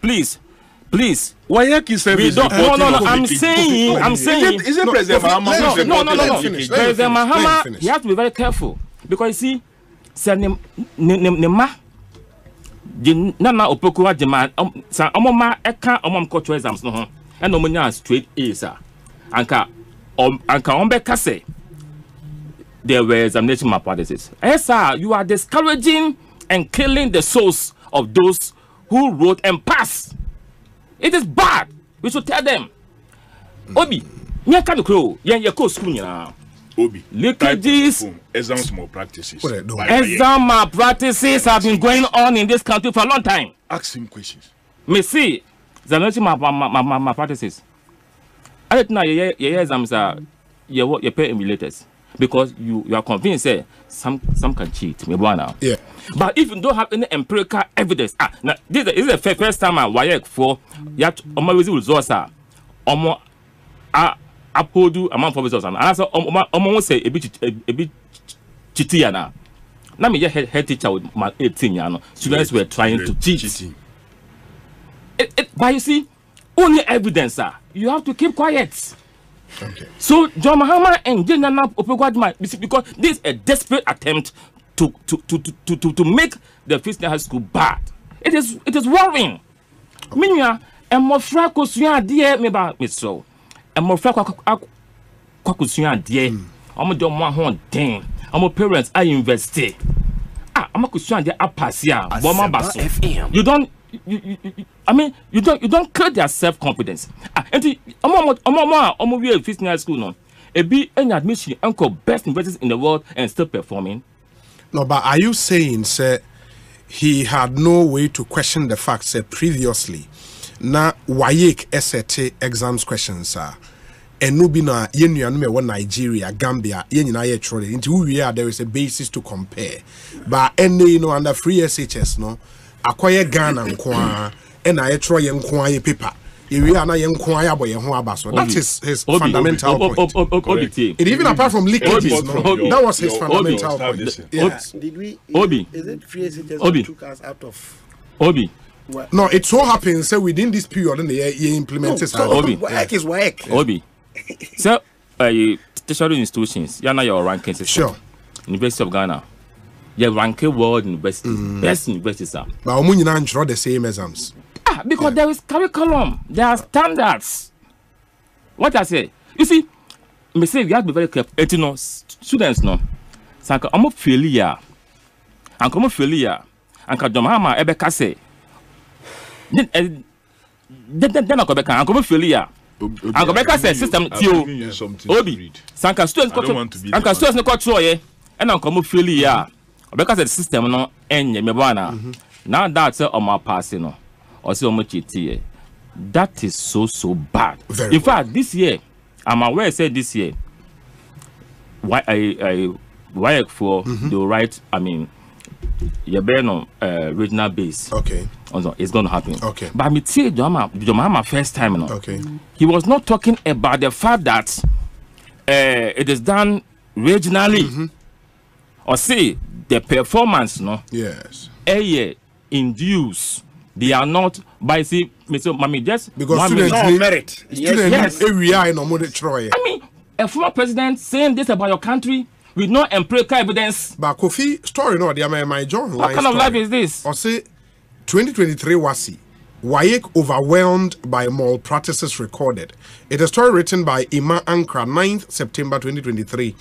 Why service?
No. I'm saying.
Is it President Mahama?
No. President Mahama, you have to be very careful because you see, say nema. Nana opokuwa demand. Sa omoma eka omom ko choice am no ho. And omonya straight A sir. Anka ombeka say there were examination malpractices. Yes, sir, you are discouraging and killing the souls of those who wrote and passed. It is bad. We should tell them. Obi, me can crow. You go school now.
Obi,
look at this.
Exam malpractices.
Exam malpractices have been going on in this country for a long time.
Ask him questions.
Me see examination malpractices. I don't know your exams are your pay emulators because you are convinced that some can cheat.
Yeah.
But if you don't have any empirical evidence, now this is the first time I work for yet results uphold among professors and answer almost say a bit chitiana. Now me head teacher with my 18 students were trying to teach. But you see, only evidence, sir. You have to keep quiet. Okay. So John Mahama and Jenna Opegwadma, because this is a desperate attempt to make the Christian high school bad. It is worrying. Minya and more fracosia dear meba so and more fracosia dear. I'm a dumb one damn. I'm a parents I invested. I'm a question there apasia. You don't you don't create their self-confidence. And we are Christian school no. A be any admission uncle best universities in the world and still performing.
No, but are you saying, sir, he had no way to question the facts previously? Na WAEC SAT exams questions, sir. ɛno bi na yɛnua no me Nigeria, Gambia, yɛnyina yɛ tro nti wo there is a basis to compare. But any under free SHS no acquire Ghana nko a ɛna yɛ tro yɛ nko a yɛ paper. That is his fundamental point. It even apart from leakages, that was his fundamental point.
Did we? Is it free SHS took us out of?
No, it so happens that within this period, and they implemented.
WAEC is WAEC.
So, tertiary institutions, you know your ranking system.
Sure.
University of Ghana, your ranking world university, best universities are.
But we don't draw the same exams.
Because there is curriculum, there are standards. What I say, you see, me say you have to be very careful. You know, students no, sanka omo failure, and come failure, and ka domama ebe kase. Then I come back and come failure. And come back say system tio. Obi, sanka students sanka students no control ye, and come failure. Because the system no enye me bana. Now that's on my passing no. Or see how much it is. That is so bad.
Very
in fact, this year, I'm aware I said this year, why I for the right, I mean, you're being on regional base.
Okay.
Also, it's going to happen.
Okay.
But I tell you, Joma first time, no.
Okay.
He was not talking about the fact that it is done regionally. Or say the performance, no.
Yes.
Induce. They are not by see Mami just
because students
need merit.
Students area in Troy.
I mean, a former president saying this about your country with no empirical evidence.
But Kofi story no, they are my John.
What kind of life is this?
Or say 2023 wasi. WAEC overwhelmed by malpractices recorded. It is a story written by Ima Ankra, 9th September 2023.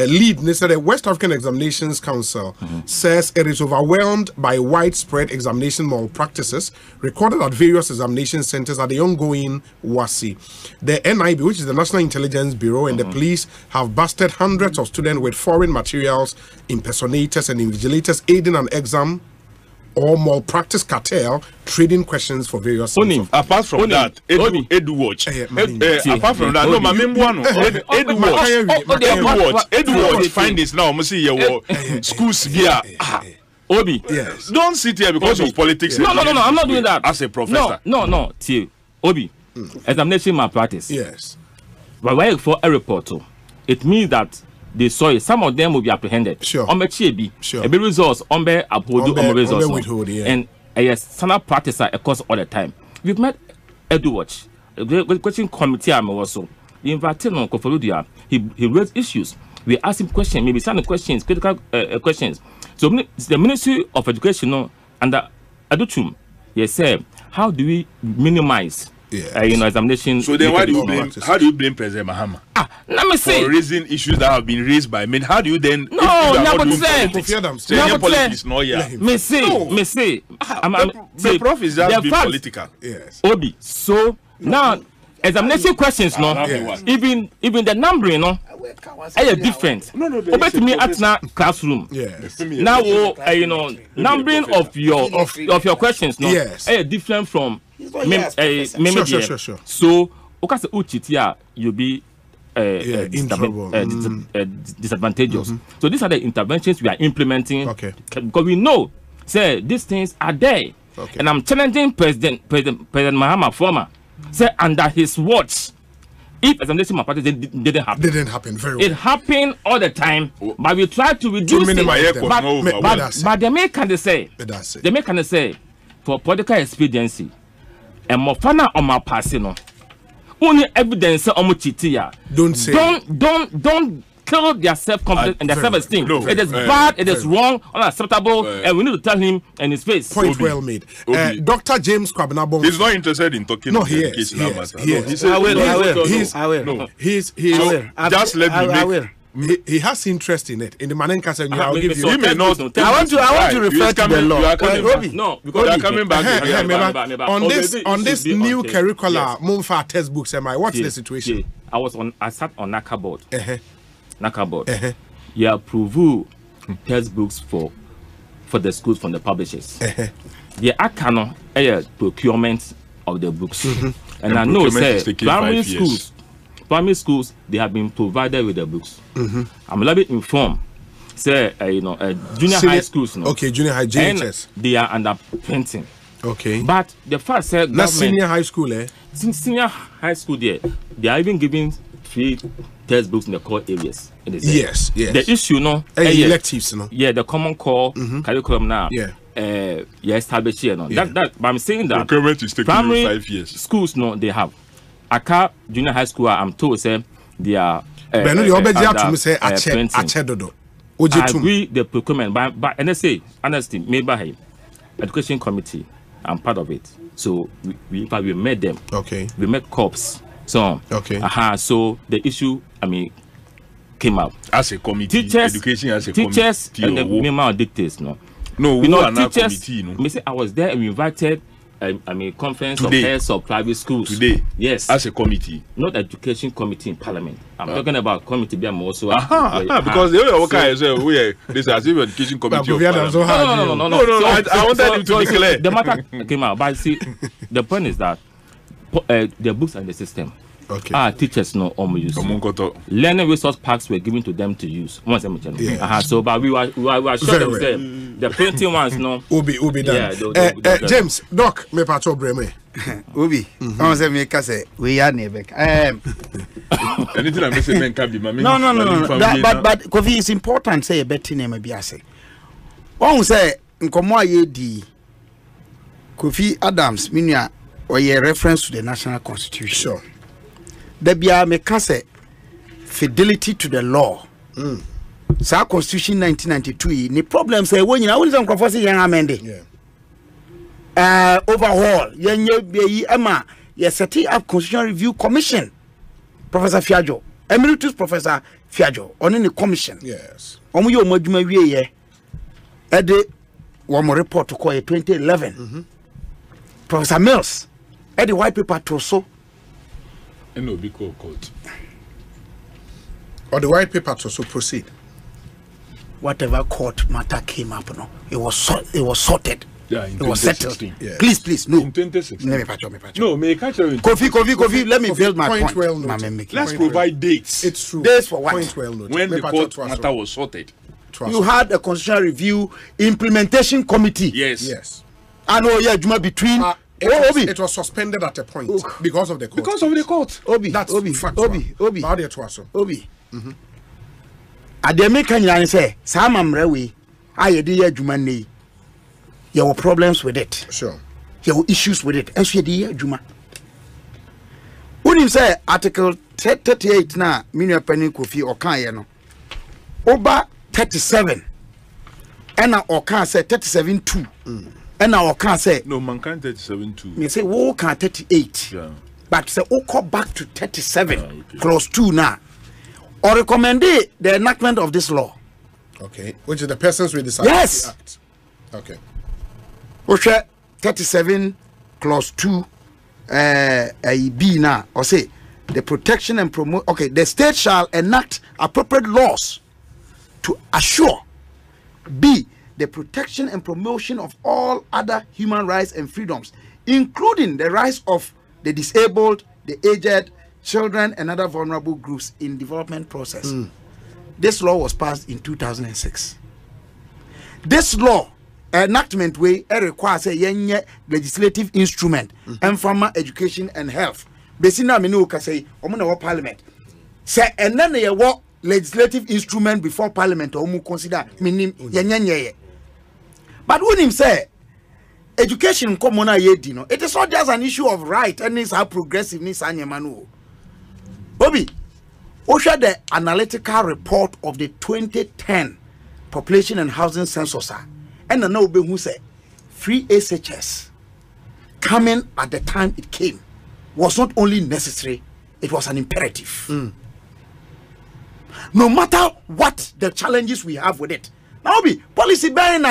Lead, the West African Examinations Council says it is overwhelmed by widespread examination malpractices recorded at various examination centers at the ongoing WASI. The NIB, which is the National Intelligence Bureau, and the police have busted hundreds of students with foreign materials, impersonators, and invigilators aiding an exam or malpractice cartel trading questions for various
apart from that edu watch apart from that no my main one edu watch find this now almost see your schools here
Obi
yes
don't sit here because of politics
no I'm not doing that
as a professor
no T Obi examination malpractice
yes
but why for a report it means that they saw it. Some of them will be apprehended.
Sure.
Sure. A results on be uphold on results. And yes, standard practice across all the time. We've met Edu Watch. The question committee I'm also. We invited on Kofi Adams. He raised issues. We asked him questions, maybe some questions, critical questions. So the Ministry of Education under Adutum, he said, how do we minimize examination?
So then, why do you blame? How do you blame President Mahama?
Let me say
for raising issues that have been raised by men. How do you then?
Kofi Adams.
Me say.
The prof is just being political.
Yes.
Obi. So now examination questions, no.
Yes.
Even the numbering, no. Are different. Obi to me at na classroom.
Yes.
Now, numbering of your questions, no.
Yes.
Are different from.
Sure.
So, okase uchitia you be disadvantageous. So these are the interventions we are implementing.
Okay.
Because we know, say these things are there.
Okay.
And I'm challenging President Mahama former. Say under his watch, if examination malpractice didn't happen. Very well. It happened all the time, but we try to reduce it. But the main can say, for political expediency, and Mofana on my passing, only evidence on Muchitia. Don't kill their self-confidence and their self-esteem. It is bad, it is wrong, unacceptable, and we need to tell him in his face.
Point well made. Dr. James Kwabnabong.
He's not interested in talking about the case now.
I will.
Just let me make.
He has interest in it. In the Manenka and I'll give you.
He may not.
I want to refer to the law.
No,
because you are coming back.
On this new curricula, Mumfa textbooks, what's the situation?
I sat on NACA board. NACA board. You approve textbooks for the schools from the publishers. The ACANO procurement of the books. And I know, say, primary schools primary schools, they have been provided with the books. I'm a little bit informed. Say, junior high schools, no?
Okay, junior high, JHS.
They are under printing.
Okay.
But the fact said,
not senior high school, eh?
Senior high school, they are even giving free textbooks in the core areas.
Yes.
The issue, no?
Electives, no?
Yeah, the common core curriculum now.
Yeah.
Established here, no? But I'm saying that
procurement is taking
primary
5 years.
Schools, no, they have. Aka junior high school, I'm told, say they are.
But no, the obedience to me say I
agree the procurement, but and I say honestly, maybe education committee, I'm part of it. So we met them.
Okay.
We met corps. So
okay.
So the issue, came up
as a committee.
Teachers,
education as a
teachers
committee.
And the member dictates, no.
No,
you know,
teachers.
Committee, me say I was there and we invited. Conference
today,
of heads of private schools.
Today,
yes,
as a committee,
not education committee in parliament. I'm talking about committee. I'm also
because the other worker is this as if education committee.
No.
I wanted him to declare.
The matter came out, but see, the point is that the books and the system.
Okay.
Teachers no use. Learning resource packs were given to them to use. Once I'm so, but we were sure them the printing ones no.
Obi done. Yeah, James, Doc, me part of Breme.
Obi, I say me say we are never.
Anything I say men can be my.
No. But Kofi is important. Say a better name be I say. One say nkomo aye di Kofi Adams minia or a reference to the national constitution.
Sure.
There be a mekase fidelity to the law. Sa constitution 1992 ni problem say when you know some conforce young amende. Overhaul yenye be ema ye set up constitutional review commission. Professor Fiajo, emeritus Professor Fiajo on the commission.
Yes.
Omo yo madwuma wie ye. E de wo mo report to call 2011. Professor Mills e de white paper to so
no be court.
Or the white paper to so proceed.
Whatever court matter came up, no, it was sorted.
Yeah,
it was settled.
Yes.
Please, no.
In 2016.
Let me patch.
No, may catch you.
Kofi, let me build my point.
Well
let's provide dates.
It's true.
Dates for what?
Point well noted.
When the court matter was sorted.
You had a constitutional review implementation committee.
Yes.
I know Juma between
it was suspended at a point because of the court.
Because of the court.
Obi. Ademeka nyane say sama mrewe ayede ya adwuma nei. There were problems with it.
Sure.
There were issues with it. And so yede ya adwuma. Unim say article 38 na minua pani Kofi okan ye no. Oba 37. Ena okan say 37-2. And now can say
no man can 37-2.
Me say wo can 38.
Yeah.
But say we come back to 37 okay. Clause 2 now. Or recommend the enactment of this law.
Okay. Which is the persons with disability act. Okay.
Okay. 37 clause 2 B now or say the protection and promote the state shall enact appropriate laws to assure B the protection and promotion of all other human rights and freedoms, including the rights of the disabled, the aged, children, and other vulnerable groups in development process. This law was passed in 2006. This law enactment way requires a legislative instrument and farmer education and health. Besina minuka say omuna parliament. Say and then ye what legislative instrument before parliament or consider minim yenyenye. But when him say education common yedi no, it is not just an issue of right and it's how progressive ni sanyemanu. Bobby, Osha the analytical report of the 2010 population and housing census and the no who say free SHS coming at the time it came was not only necessary, it was an imperative. No matter what the challenges we have with it. Now be policy bearing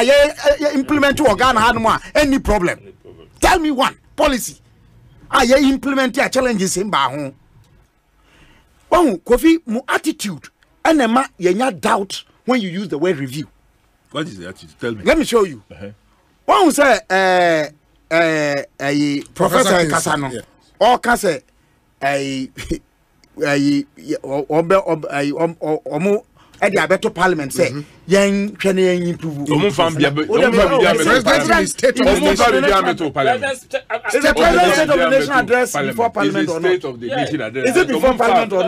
implement to organ had any problem. Tell me one policy. Implement your challenges in Bahon. Oh, Kofi, more attitude and a doubt when you use the word review.
What is the attitude? Tell me.
Let me show you. One say Professor Kasano or can say at the Abeto Parliament say, young Kenny improve.
President is state of the
nation address before Parliament or not?
State of the nation address.
Is it before Parliament or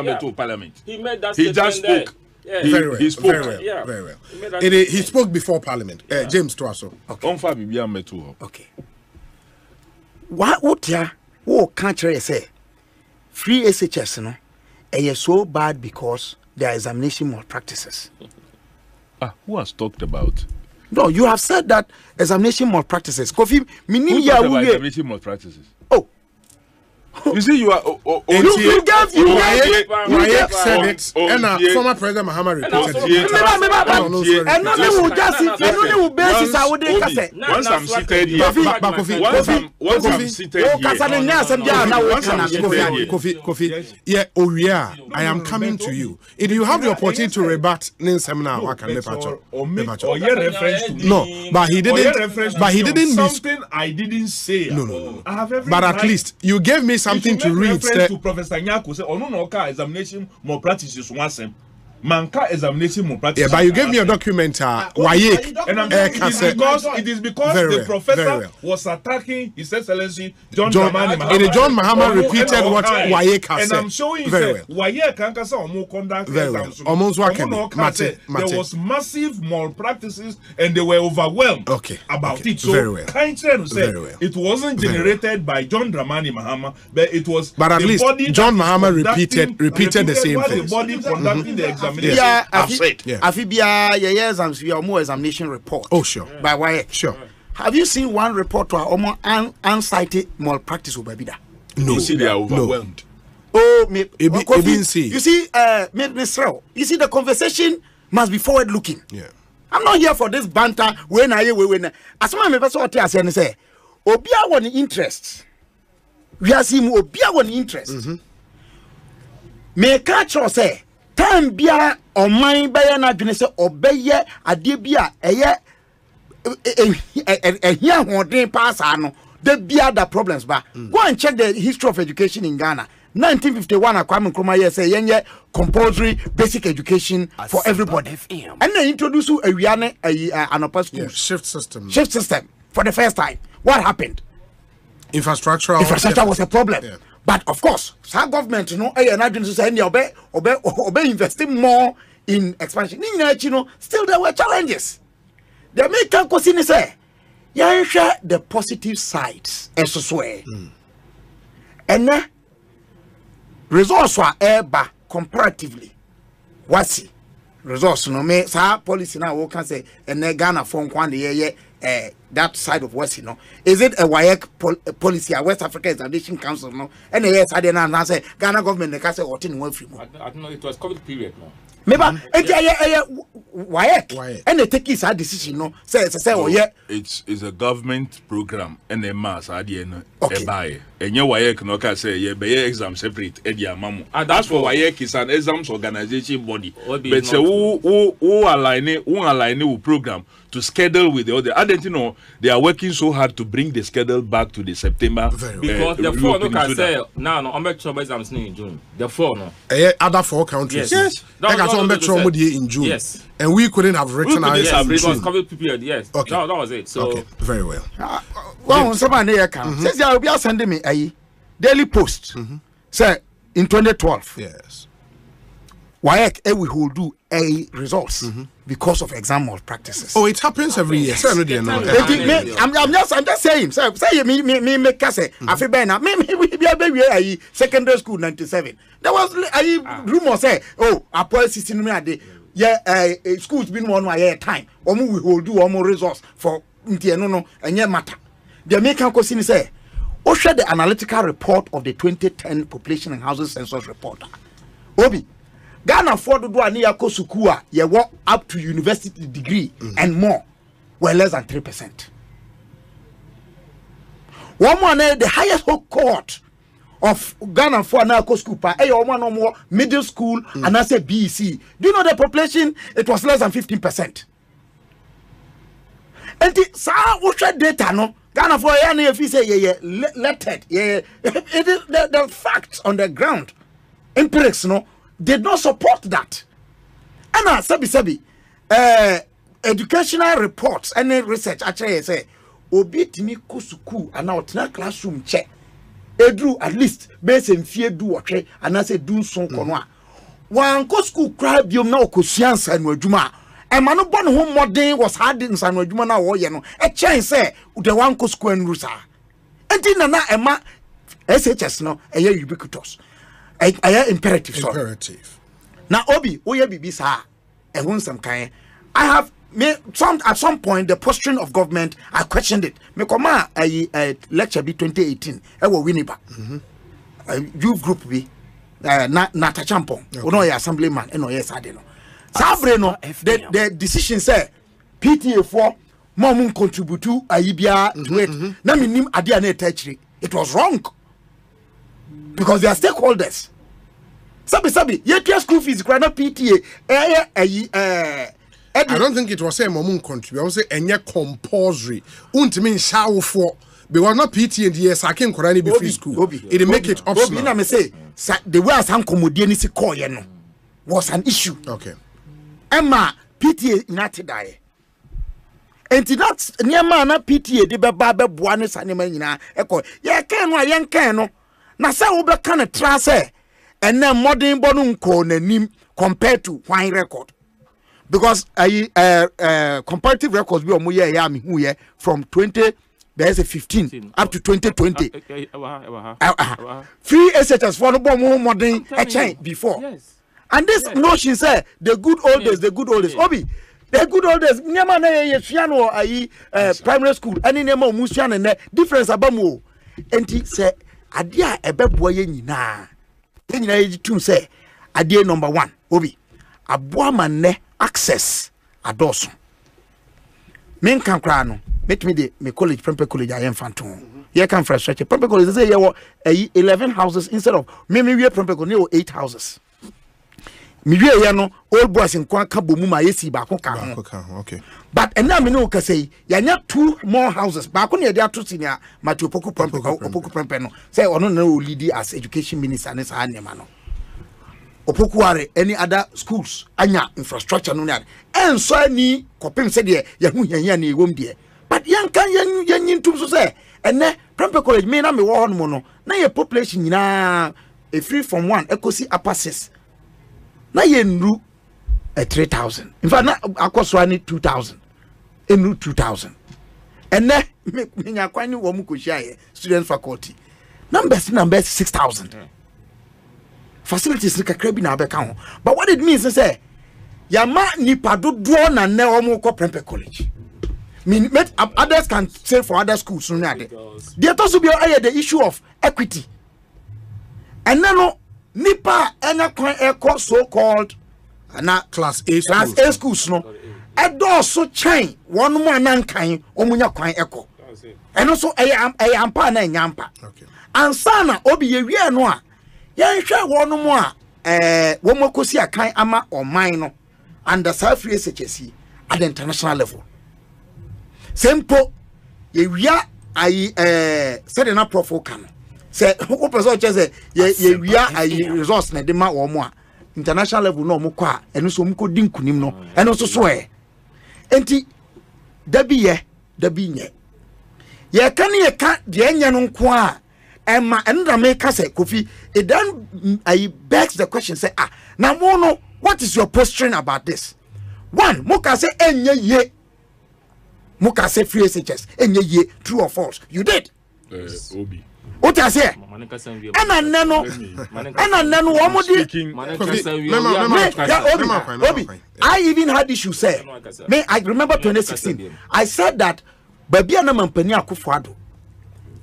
not?
Parliament.
He made that
He just spoke.
Yeah.
Very well.
He spoke.
Very well. He spoke before Parliament. James Tuaso.
Okay. What would ya? Oh, country say free SHS no? Is so bad because their examination malpractices.
Who has talked about?
No, you have said that examination malpractices. Kofi,
Who talked about examination malpractices?
Oh.
You see, you are.
You gave
said it, and former President Muhammad repeated it.
Once I'm seated here,
Kofi, yeah, oh yeah, I am coming to you. If you have the opportunity to rebut Ninsem now, what can no, but he didn't.
Something I didn't say.
No. But at least you gave me something to read.
To Professor Nyako say, "Oh no, examination more practices once." Manka examination more practice.
Yeah, but you gave me a document. Wayek,
and it is because the professor was attacking His Excellency John Mahama.
John Mahama repeated what Wayek has said.
And I'm showing you Wayek can say omo conduct exams. There was massive malpractices and they were overwhelmed about it. So kind to say it wasn't generated by John Dramani Mahama, but it was.
But at least John Mahama repeated the same thing.
The body conducting the exam.
Yeah, examination report.
Oh, sure.
By why?
Sure.
Have you seen one report to almost uncited malpractice over Bida?
No.
You see, they are overwhelmed.
Oh,
you see,
you see the conversation must be forward looking.
Yeah.
I'm not here for this banter. When as my member say, Obia won interest. We are seeing Obia won interest. May catch or say. Time bia o man baya na dwene se obeye ade bia eye ehia hoden pass ano the bia the problems ba go and check the history of education in Ghana. 1951 Kwame Nkrumah here say yenye compulsory basic education for everybody and they introduce awiane anopa school
shift system
for the first time. What happened?
Infrastructure
was a problem. But of course, some government, investing more in expansion. Still there were challenges. The American question is the positive sides. And results were comparatively. What's it? Results no me sa policy now we can say and Ghana from that side of West, is it a WAEC policy, a West Africa Examination Council, no? And yes, I didn't say Ghana government, the castle or tin one free.
I don't know, it was COVID period now.
Maybe WAEC and they take his decision, no? Say,
it's a government program and a mass idea buy. And your WAEC no can say yeah, be exam separate edia mamu. And that's for WAEC is an exams organization body. But say who align with program to schedule with the other. I don't know they are working so hard to bring the schedule back to the September.
Because the four no can say now no make sure exams in June. The four no.
Other four countries.
Yes.
In June.
Yes.
And we couldn't have written our
because COVID period. Yes.
Okay.
That was it. So
very well.
Well, somebody says they will be sending me a Daily Post. Say in 2012.
Yes.
WAEC we will do a results because of exam malpractices.
Oh, it happens every year.
I'm just saying. Say me make say afi be na me be secondary school 97. There was a rumor say a policy system me schools been one way time. We will do more results for no and matter. The American question say share the analytical report of the 2010 population and housing census report. Obi Ghana for do ani yakosukua ye work up to university degree and more were less than 3%. One more the highest cohort of Ghana for na school pa one no more middle school and I say BEC. Do you know the population? It was less than 15%. And the data no Ghana for if you say lettered it is the facts on the ground. empirics no did not support that. And sabi educational reports and research actually say obi timi ko school and now tena classroom check edru at least base mfie du wotwe and say do son kono a wan ko school cry biom na okosuansa no adwuma e ma no bo no ho modern was hard in san adwuma na wo ye no e chen say the wan ko school en rusa enti na e ma SHS no e ye ubiquitous e imperative so na obi wo ye bibi sa e won some kind I have at some point the posturing of government I questioned it. Me come a lecture be 2018 e wo Winneba youth group be na tachampon no your assemblyman no yes ade no sabre no the decision say PTA for mom contribute to ayibia to it na minim ade na etachiri it was wrong because they are stakeholders sabi ye school fees grana PTA I
don't think it was a mom contribute. I was say enye compulsory. Untimi shawo for because not PT and yes I can Quran be free school. It make it optional.
Obi na me say the way as ankomodie ni se call ye no was an issue.
Okay.
Emma PTA not die. Enti that niema na PTA de beba beboa ne sanema nyina ekọ ye kan no ayen kan no na say wo be kan tra say ene modern bonu nko nanim compared to wine record. Because comparative records be omo ye ya me hu ye from 2015 up to 2020 free SHS for no more modern a change before yes. And this notion say the good old days obi the good old days nyama na ye fiano primary school ani nyama omusua ne difference abamu enti say ade a ebeboa ye nyina ye tum say ade number 1 obi aboa manne access adoso men kan kra no met me de me college Prempeh college I am phantom ye kan frustrate Prempeh college say ye 11 houses instead of me we Prempeh college 8 houses me we ye no old boys in kwa ka bomu ma yesi ba ko ka
okay
but ena me no ka say ya nya 2 more houses ba ko ne de ato senior Matthew Opoku Prempeh no say ono na o lead as education minister ne sa anema no Opokuare any other schools anya infrastructure no na en so ani kopem se de ya hu hia na ewom de but yan kan yan ntum so se ene Prempeh college me na me wo hono no na ye population nyina a free from 1 ekosi upper 6 na ye nru 3000 in fact na akoso ani 2000 enru 2000 ene me nya kwani wo mu koshia ye student faculty numbers 6000 facilities ni kakra bi na abeka ho but what it means is say yama nipa dodo na ne omo ko Prempeh college mean others can say for other schools no ade there also be the issue of equity and no nipa ena kwan eko so called na class A schools no edo so chain one mo anankan omunya kwan eko eno so ampa na nyampa okay ansana obi ye wie no a yan hwe wono mo a wo mokosi akan ama oman no under South Free SHS at the international level simple ye wia ai said na profo kan say who person say ye wia ai resource na de ma wo mo a international level no mo kwa eno so mo ko di nkunim no eno so so enti dabi nye ye kan ye ka de enya no nko a Emma and Rameka say Kofi, it then I begs the question say now mono what is your posturing about this? One Muka say ye Muka say free SHS ye true or false? You did.
Obi.
What I say? And nano Obi. I even had issue say. May I remember 2016? I said that Babiana Mampania Kufuado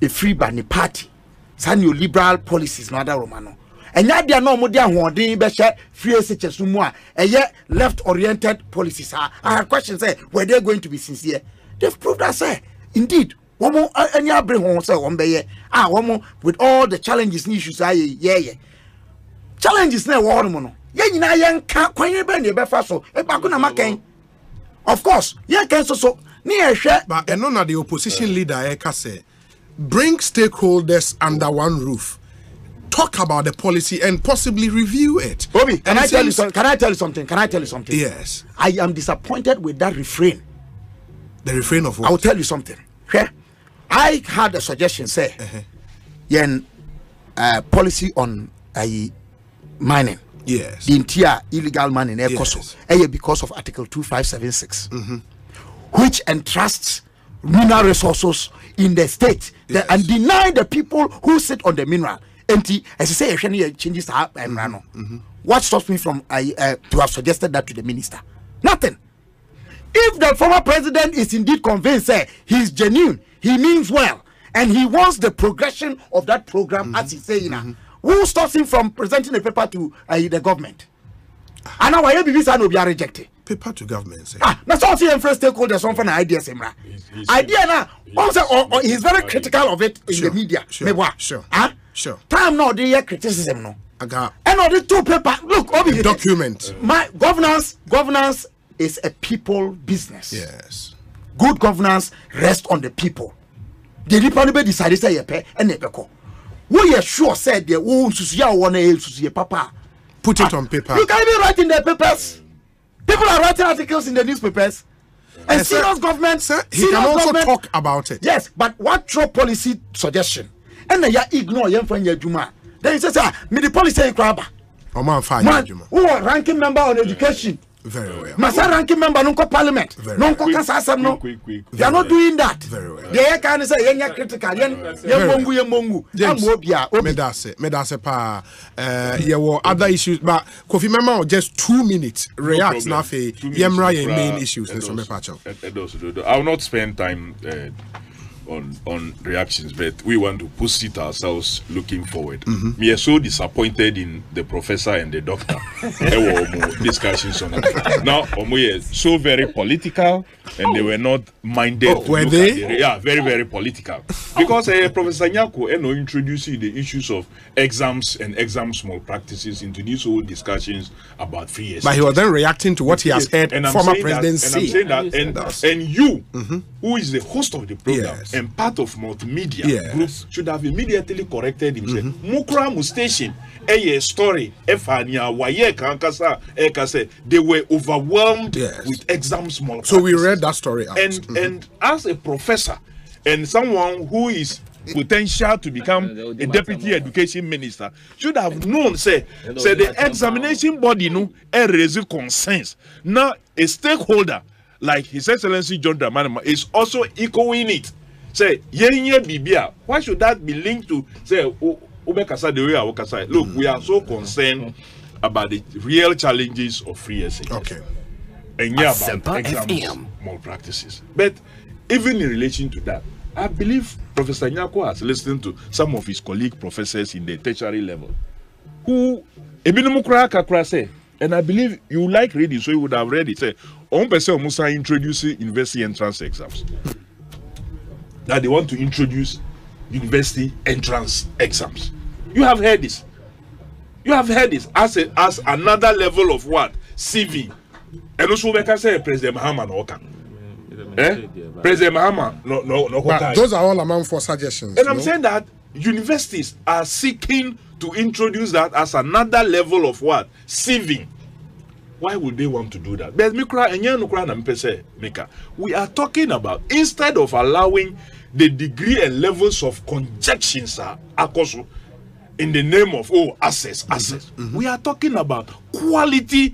a free by party. Sanyo liberal policies no other romano enya dia no mo dia hoden be hye free SHS mu a left oriented policies I have questions say were they going to be sincere? They've proved that say indeed womo anya bring ho say won be ye womo with all the challenges and issues challenges na wo no no ye nyina ye nka kwan be na be fa so e ba ko na makan of course ye kan so ni e hwe
but eno na the opposition leader e ka say bring stakeholders under one roof. talk about the policy and possibly review it.
Obi, can I tell you something?
Yes.
I am disappointed with that refrain.
The refrain of what?
I will tell you something. Okay? I had a suggestion, say, policy on mining.
Yes.
The entire illegal mining in Ekosiisen, because of Article 2576, which entrusts mineral resources in the state and deny the people who sit on the mineral. And as I say, changes what stops me from to have suggested that to the minister? Nothing. If the former president is indeed convinced he's genuine, he means well, and he wants the progression of that program, as he's saying, who stops him from presenting a paper to the government? And now I will be rejected.
Paper to government.
That's all see first stakeholders on for ideas. Idea now. Also, he's very critical of it in the media.
Sure.
Time now they criticism no.
And
all the two paper. Look,
the document.
My governance is a people business.
Yes.
Good governance rests on the people. The people decided say pay and they go. We are sure said the papa.
Put it on paper.
You can't be writing the papers. People are writing articles in the newspapers. And serious government,
he can also talk about it.
Yes, but what throw policy suggestion? And then you ignore your friend Juma. Then he says, me the policy crab.
Oh man, fine.
Who are ranking member on education?
Very well.
Masa ranking member no parliament. No kasasam no. They are not doing that.
Very well.
They can say yenya critical. Mongu.
Medase pa. There were other issues, but Kofi Mema just 2 minutes react now for Yemra main issues.
I will not spend time on reactions, but we want to post ourselves looking forward. We are so disappointed in the professor and the doctor. Discussions on it. Now, we are so very political, and they were not minded.
Were they?
Yeah, very, very political. Because Professor Nyako introducing the issues of exams and exam small practices into these whole discussions about free SHS.
But he was then reacting to what he has heard former president say.
And you, who is the host of the program, and part of multimedia group should have immediately corrected himself. Mukra Mustation, a story, they were overwhelmed with exams.
So we read that story out.
And as a professor and someone who is potential to become a deputy education minister should have known say the examination body raise concerns. Now a stakeholder like His Excellency John Dramani is also echoing it. Say, why should that be linked to say look, we are so concerned about the real challenges of free SHS.
Okay.
And about exam malpractices. But even in relation to that, I believe Professor Nyako has listened to some of his colleague professors in the tertiary level who say, and I believe you like reading, so you would have read it. Say, Musa introducing university entrance exams. That they want to introduce university entrance exams. You have heard this. You have heard this as another level of what? CV. And also we can say President Mahama no can. President Mahama no.
But those are all among for suggestions.
And I'm saying that universities are seeking to introduce that as another level of what? CV. Why would they want to do that? We are talking about, instead of allowing the degree and levels of conjunctions in the name of access. We are talking about quality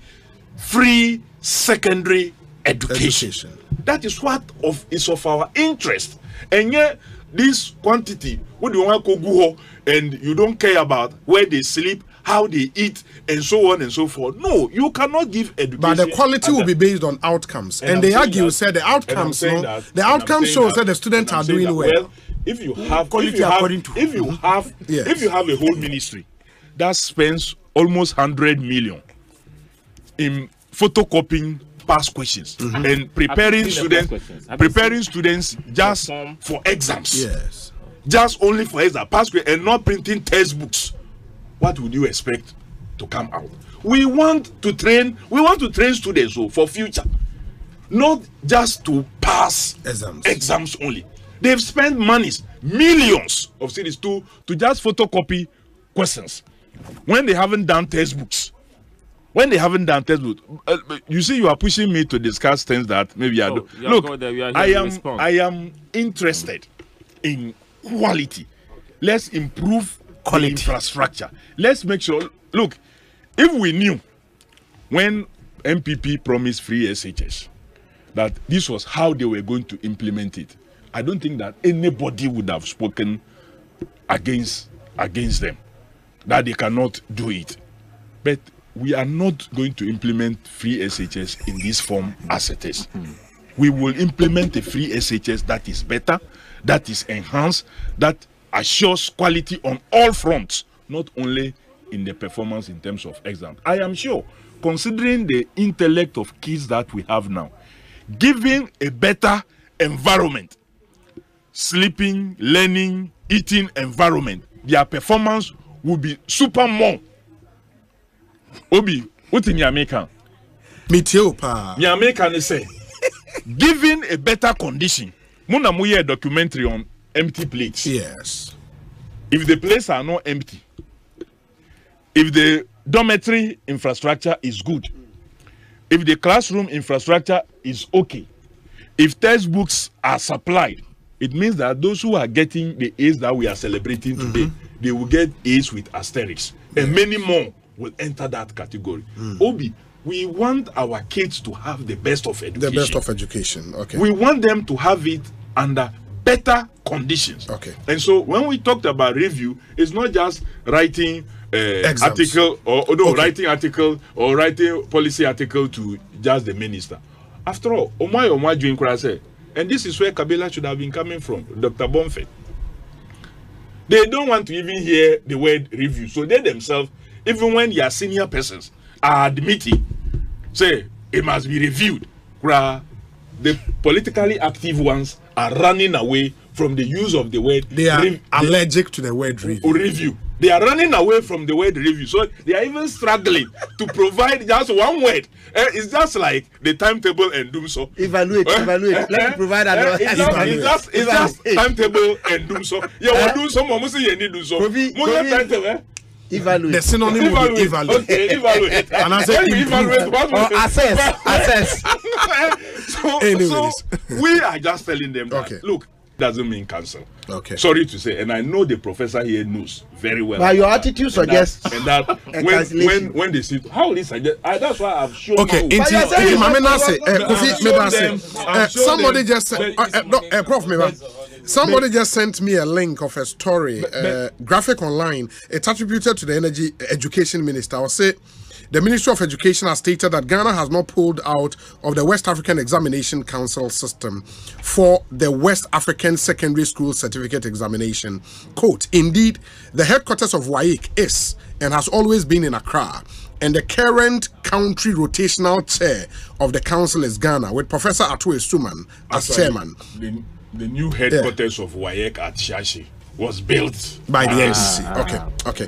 free secondary education. That is what is of our interest. And yet this quantity, what do you want to go and you don't care about where they sleep, how they eat, and so on and so forth. No, you cannot give education.
But the quality will be based on outcomes. And they argue, said the outcomes, the outcome shows that the students are doing well.
If you have a whole ministry that spends almost 100 million in photocopying past questions and preparing students just for exams, just only for exams, past questions, and not printing textbooks, what would you expect to come out? We want to train students for future, not just to pass exams only. They've spent millions of cities to just photocopy questions when they haven't done textbooks. You see, you are pushing me to discuss things that maybe I don't. Look, I am interested in quality. Let's improve quality infrastructure. Let's make sure. Look, if we knew when NPP promised free SHS that this was how they were going to implement it, I don't think that anybody would have spoken against them, that they cannot do it. But we are not going to implement free SHS in this form as it is. We will implement a free SHS that is better, that is enhanced, that assures quality on all fronts, not only in the performance in terms of exams. I am sure, considering the intellect of kids that we have now, giving a better environment, sleeping, learning, eating environment, their performance will be super more. Obi, what in America?
Me too, pa.
American say, given a better condition. Muna muye a documentary on empty plates.
Yes.
If the plates are not empty, if the dormitory infrastructure is good, if the classroom infrastructure is okay, if textbooks are supplied, it means that those who are getting the A's that we are celebrating today, they will get A's with asterisks, and many more will enter that category. Obi, we want our kids to have the best of education.
The best of education, okay.
We want them to have it under better conditions.
Okay.
And so when we talked about review, it's not just writing article or writing article or writing policy article to just the minister. After all, Omar June said, and this is where Kabila should have been coming from, Dr. Bonfet. They don't want to even hear the word review. So they themselves, even when their senior persons are admitting, say it must be reviewed, the politically active ones are running away from the use of the word.
They are allergic to the word review.
They are running away from the word review. So they are even struggling to provide just one word. It's just like the timetable and doom so.
Evaluate. Let me provide another.
It's just timetable and doom so. Yeah, we'll do some more. You need do so.
Evaluate.
The synonym will be evaluate.
Okay, evaluate.
And I say
evaluate.
Or assess.
So we are just telling them that, look, doesn't mean cancel.
Okay.
Sorry to say, and I know the professor here knows very well.
But your attitude suggests
and that when they see how this suggest, that's why I've shown.
Okay. Somebody just said, Prof. Meba, somebody just sent me a link of a story, graphic online. It's attributed to the Education Minister. I'll say, the Ministry of Education has stated that Ghana has not pulled out of the West African Examination Council system for the West African Secondary School Certificate Examination. Quote, indeed, the headquarters of WAEC is and has always been in Accra, and the current country rotational chair of the council is Ghana, with Professor Atu Esuman as chairman.
The new headquarters of WAEC at Shashi was built
by the NCC. Okay.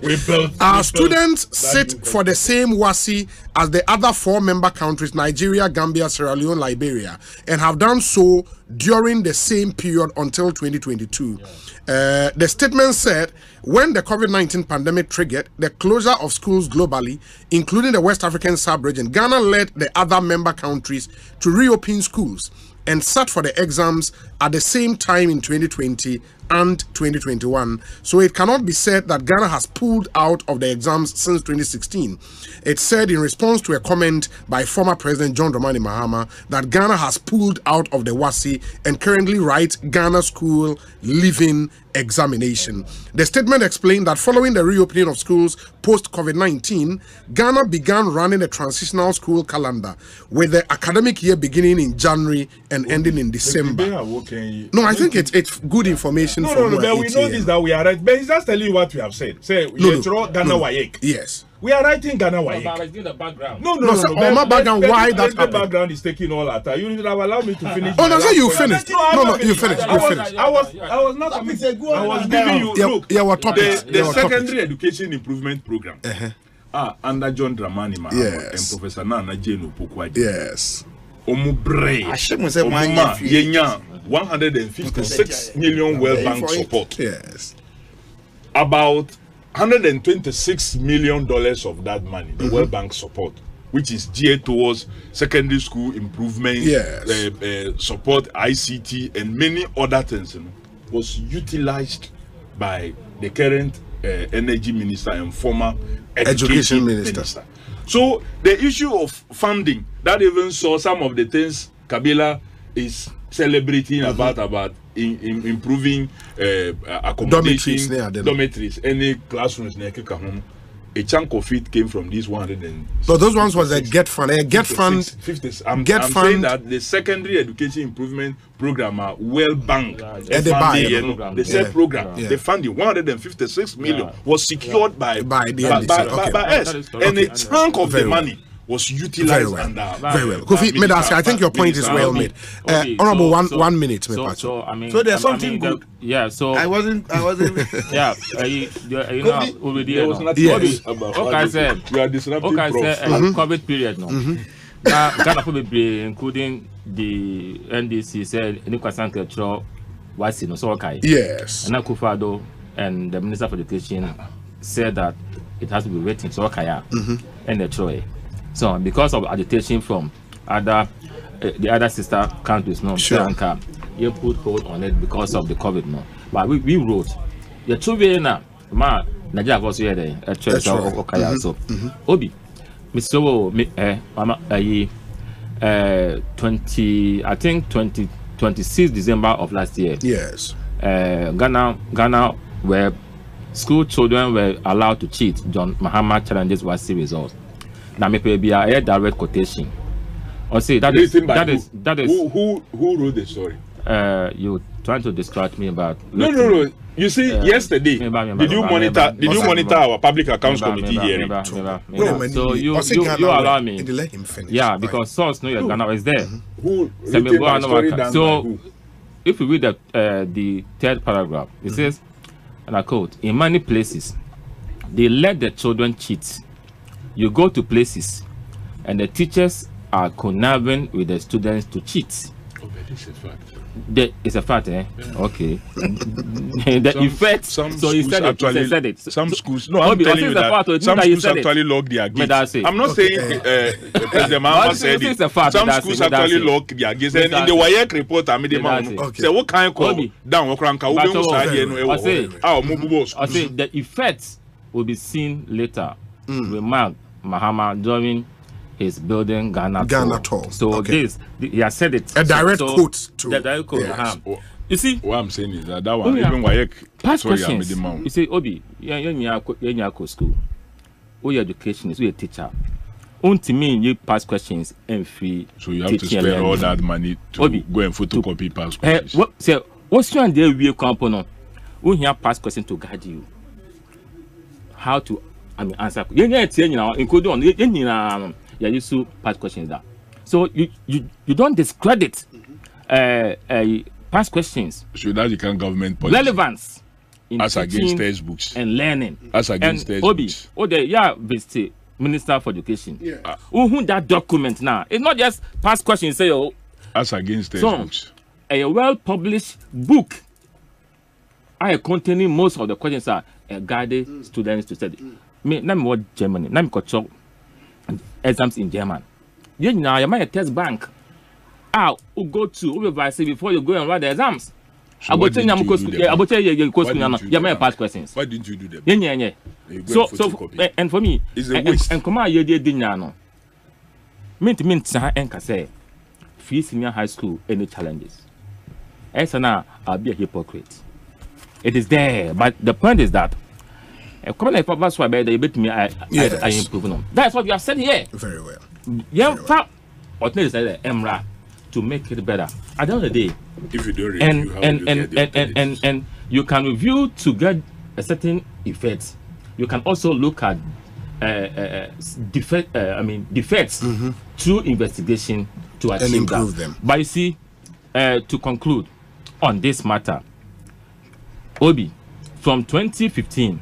Our students sit for the same WASI as the other 4 member countries, Nigeria, Gambia, Sierra Leone, Liberia, and have done so during the same period until 2022. The statement said, when the COVID-19 pandemic triggered the closure of schools globally, including the West African sub-region, Ghana led the other member countries to reopen schools and sat for the exams at the same time in 2020 and 2021. So it cannot be said that Ghana has pulled out of the exams since 2016. It said in response to a comment by former President John Dramani Mahama that Ghana has pulled out of the WASI and currently writes Ghana School Leaving Examination. The statement explained that following the reopening of schools post-COVID-19, Ghana began running a transitional school calendar with the academic year beginning in January and ending in December. No, I think it's good information.
But we know this, that we are right. But he's just telling you what we have said. Say, Ghana WAEC.
Yes.
We are writing Ghana WAEC.
But it's in the background.
No.
My background, why that happened?
Background is taking all our time. You should have allowed me to finish.
Oh, no, you finished. No, you finished.
I was not. I was giving you the secondary education improvement program. Under John Dramani Mahama and Professor Nana Jane Opoku.
Yes.
Omubre. Yenya 156 million World Bank support.
Yes.
About $126 million of that money, the World Bank support, which is geared towards secondary school improvement, support, ICT, and many other things, was utilized by the current energy minister and former education minister. So the issue of funding, that even saw some of the things Kabila is celebrating about improving accommodation, dormitories, any classrooms, a chunk of it came from these 100.
So those ones was a get fund. I'm saying
that the secondary education improvement program are well banked. The said program, the funding 156 million was secured by us, and a chunk of the money was utilized
very well. Kofi Medas, I think your point is well made. Honorable, 1 minute.
So there's something good.
Yeah, so
I wasn't.
Yeah, you know already. Okay, I said
you are disrupting.
Okay, I said COVID period now. Ghana probably including the NDC said any question control was in so okay.
Yes.
And Kofi Adams and the Minister for Education said that it has to be written so okay. And the Troy. So because of agitation from the other sister countries, no, Sri you put hold on it because of the COVID, no. But we wrote the two way now, Nigeria was here at church okay. So Obi, Mr. Mama 26 December of last year.
Yes.
Ghana where school children were allowed to cheat. John Mahama challenges was the results. Now maybe be a direct quotation. Or say that is
who wrote the story?
You trying to distract me about
no. You see, yesterday did you monitor our public accounts committee hearing?
So you allow me. Yeah, because source no Ghana is there.
Who
so if you read the third paragraph, it says, and I quote, in many places they let the children cheat. You go to places and the teachers are conniving with the students to cheat.
Oh, but this is a fact.
It's a fact, eh? Yeah. Okay. The effect.
Some
so you said
actually,
said it.
Some schools. No, I'm telling you that some schools actually log their gates. I'm not saying President Mahama said it. Some schools actually log their gates. And in the WAEC report, I made say what kind of call down? I
say the effects will be seen later. Remark Mahama during his building Ghana tour. So this he has said it.
A direct quote to
the direct quote. Yes. You see,
what I'm saying is that one even WAEC
past questions. You say Obi, you school. Your education is your teacher. To me, you pass questions and free.
So you have to spend all that money to go and photocopy past questions.
What's your idea? We component. We have past questions to guide you. How to answer. Including on you used past questions that. So you don't discredit past questions.
So that's the kind of government policy.
Relevance in
as against textbooks
and learning.
As against textbooks.
Vice Minister for Education. Yeah. Who that document now? It's not just past questions. Say
as against textbooks.
A well-published book. Containing most of the questions are guided students to study. Let me watch Germany. Let me go exams in German. You know, you might a test bank. Who go to revise before you go and write the exams.
So why didn't you do them?
You might pass questions.
Why didn't you do them?
Yeah. So and for me,
it's a waste.
And come on, you did no. Mint say, free senior high school any challenges. I'll be a hypocrite. It is there, but the point is that that's why they bet me I improve on. That's what you have said here.
Very well.
Yeah, what is Emra to make it better. At the end of the day,
if you don't review,
and you can review to get a certain effect. You can also look at defects through investigation to achieve and improve them. But you see, to conclude on this matter, Obi, from 2015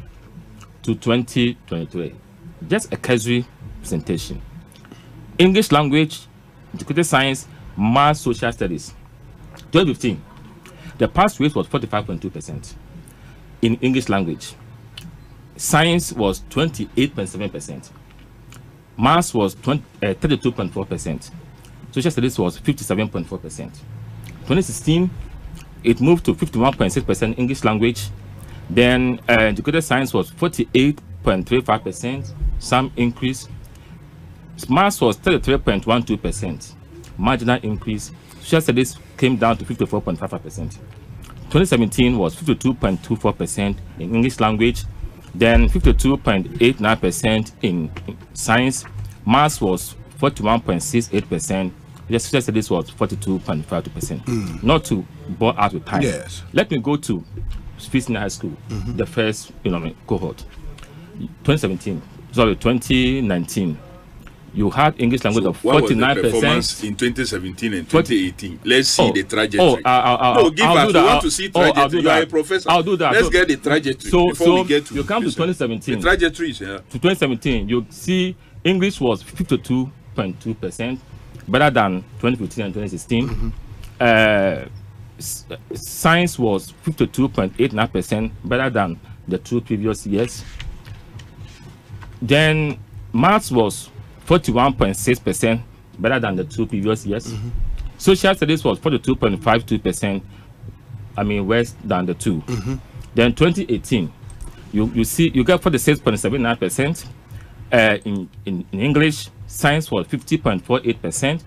to 2023, just a casual presentation. English language, educated science, math, social studies. 2015, the pass rate was 45.2% in English language, Science was 28.7%. Maths was 32.4%. Social studies was 57.4%. 2016, it moved to 51.6% English language. Then educated science was 48.35%, some increase. Maths was 33.12%, marginal increase. Social studies came down to 54.55%. 2017 was 52.24% in English language, then 52.89% in science. Maths was 41.68%. Social studies was 42.52%. Not to bore out with time.
Yes.
Let me go to Swiss High School, the first cohort. 2019. You had English language of
49% in 2017 and 2018. Let's see the trajectory.
I'll
give us. We want to see trajectory. You are a professor.
I'll do that.
Let's get the trajectory before we get to.
You come to 2017.
The trajectory is here.
To 2017, you see English was 52.2%, better than 2015 and 2016. Science was 52.89%, better than the 2 previous years. Then maths was 41.6%, better than the 2 previous years. Social studies was 42.52%, worse than the 2. Then 2018, you see you get 46.79% in English. Science was 50.48%.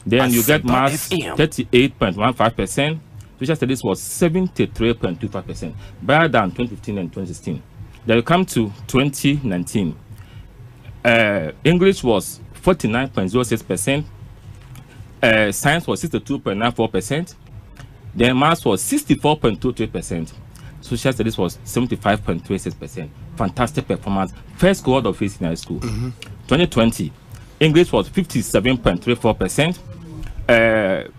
Then you get maths 38.15%. Social studies was 73.25%, better than 2015 and 2016. Then you come to 2019. English was 49.06%. Science was 62.94%. Then maths was 64.23%. Social studies was 75.26%. Fantastic performance. First cohort of Kofi High School. 2020, English was 57.34%.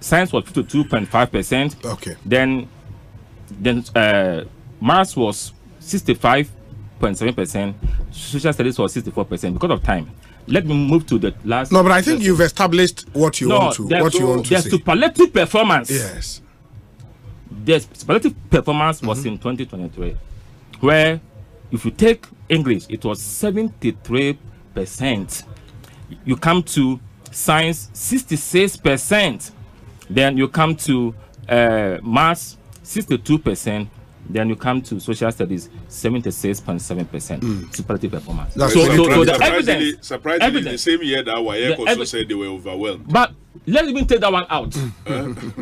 Science was 52.5%.
Okay.
Then maths was 65.7%. Social studies was 64%. Because of time, let me move to the last.
No, but I think you've established what you want to. What you want to
say.
The
superlative performance.
Yes.
The superlative performance was in 2023, where if you take English, it was 73%. You come to science, 66%. Then you come to maths, 62%. Then you come to social studies, 76.7% superlative performance.
That's
so the evidence,
surprisingly, the same year that YEC also said they were overwhelmed.
But let's even take that one out.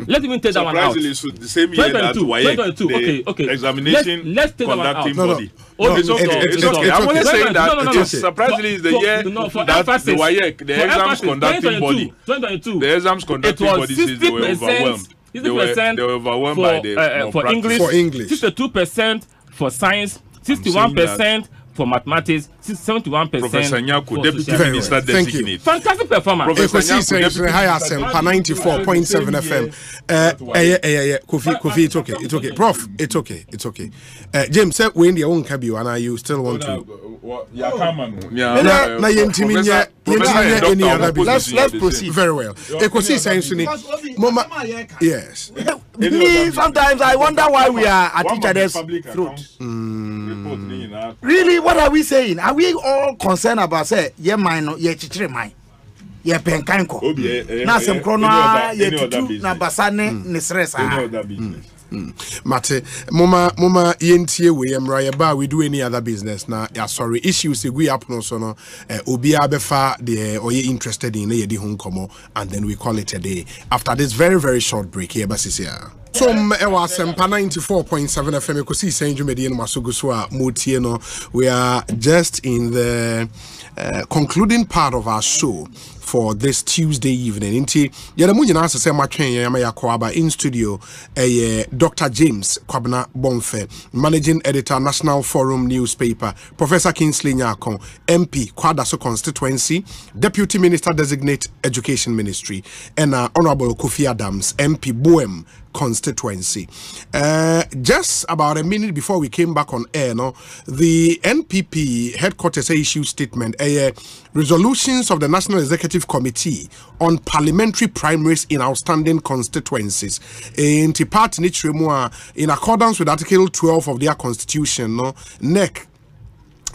Let's even take that one out.
Surprisingly, so the same year that YEC, the examination
let's take
conducting
that one out.
body.
It's
okay. I'm only saying that it is surprisingly the year that the YEC, the exams conducting body, the exams conducting body says they were overwhelmed. They were overwhelmed by the
for English, 62% for science, 61% for mathematics, 71%.
Professor Nyaku, Deputy Minister Designate.
Fantastic performance.
Ekosiisen high Asempa 94.7 FM. Kofi, it's okay. Prof, it's okay. James said when the own cabin and you still want to. Let's proceed. Very well. Ekosiisen, Mama. Yes.
Me, sometimes I wonder why we are at each other's throat. Really, what are we saying? Are we all concerned about say ye mine ye chichire mine? Ye penkanko. Na sem krono ye tutu na basane ne stressa.
Mate, mama yentie we emra ba we do any other business na ya sorry issues we up no so no obi abefa the or you interested in ye di ho nkomo and then we call it a day after this very very short break here basisia. Some Ewasempa 94.7 FM Ekosiisen Jumedi no masogo so a motie no. We are just in the concluding part of our show for this Tuesday evening. Inti yadamu nyina asese matwen yama yakwaba in studio Dr. James Kwabena Bonfe, Managing Editor National Forum newspaper, Professor Kingsley Nyakon, MP Kwadaso constituency, Deputy Minister Designate Education Ministry, and Honorable Kofi Adams, MP Boem constituency. Just about a minute before we came back on air, the NPP headquarters issued statement, resolutions of the National Executive Committee on parliamentary primaries in outstanding constituencies. In accordance with Article 12 of their constitution, NEC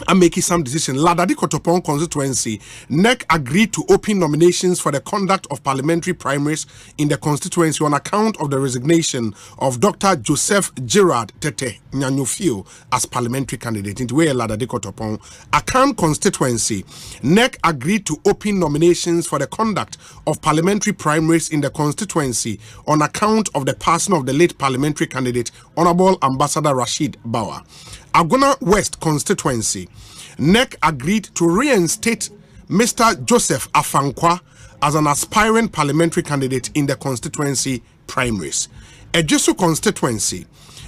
I'm making some decision. Ladadi Kotopon constituency, NEC agreed to open nominations for the conduct of parliamentary primaries in the constituency on account of the resignation of Dr. Joseph Gerard Tete Nyanyufio as parliamentary candidate. Into where Ladadi Kotopon, Akan constituency, NEC agreed to open nominations for the conduct of parliamentary primaries in the constituency on account of the passing of the late parliamentary candidate, Honorable Ambassador Rashid Bawa. Agona West constituency, NEC agreed to reinstate Mr. Joseph Afankwa as an aspiring parliamentary candidate in the constituency primaries. Ejisu constituency,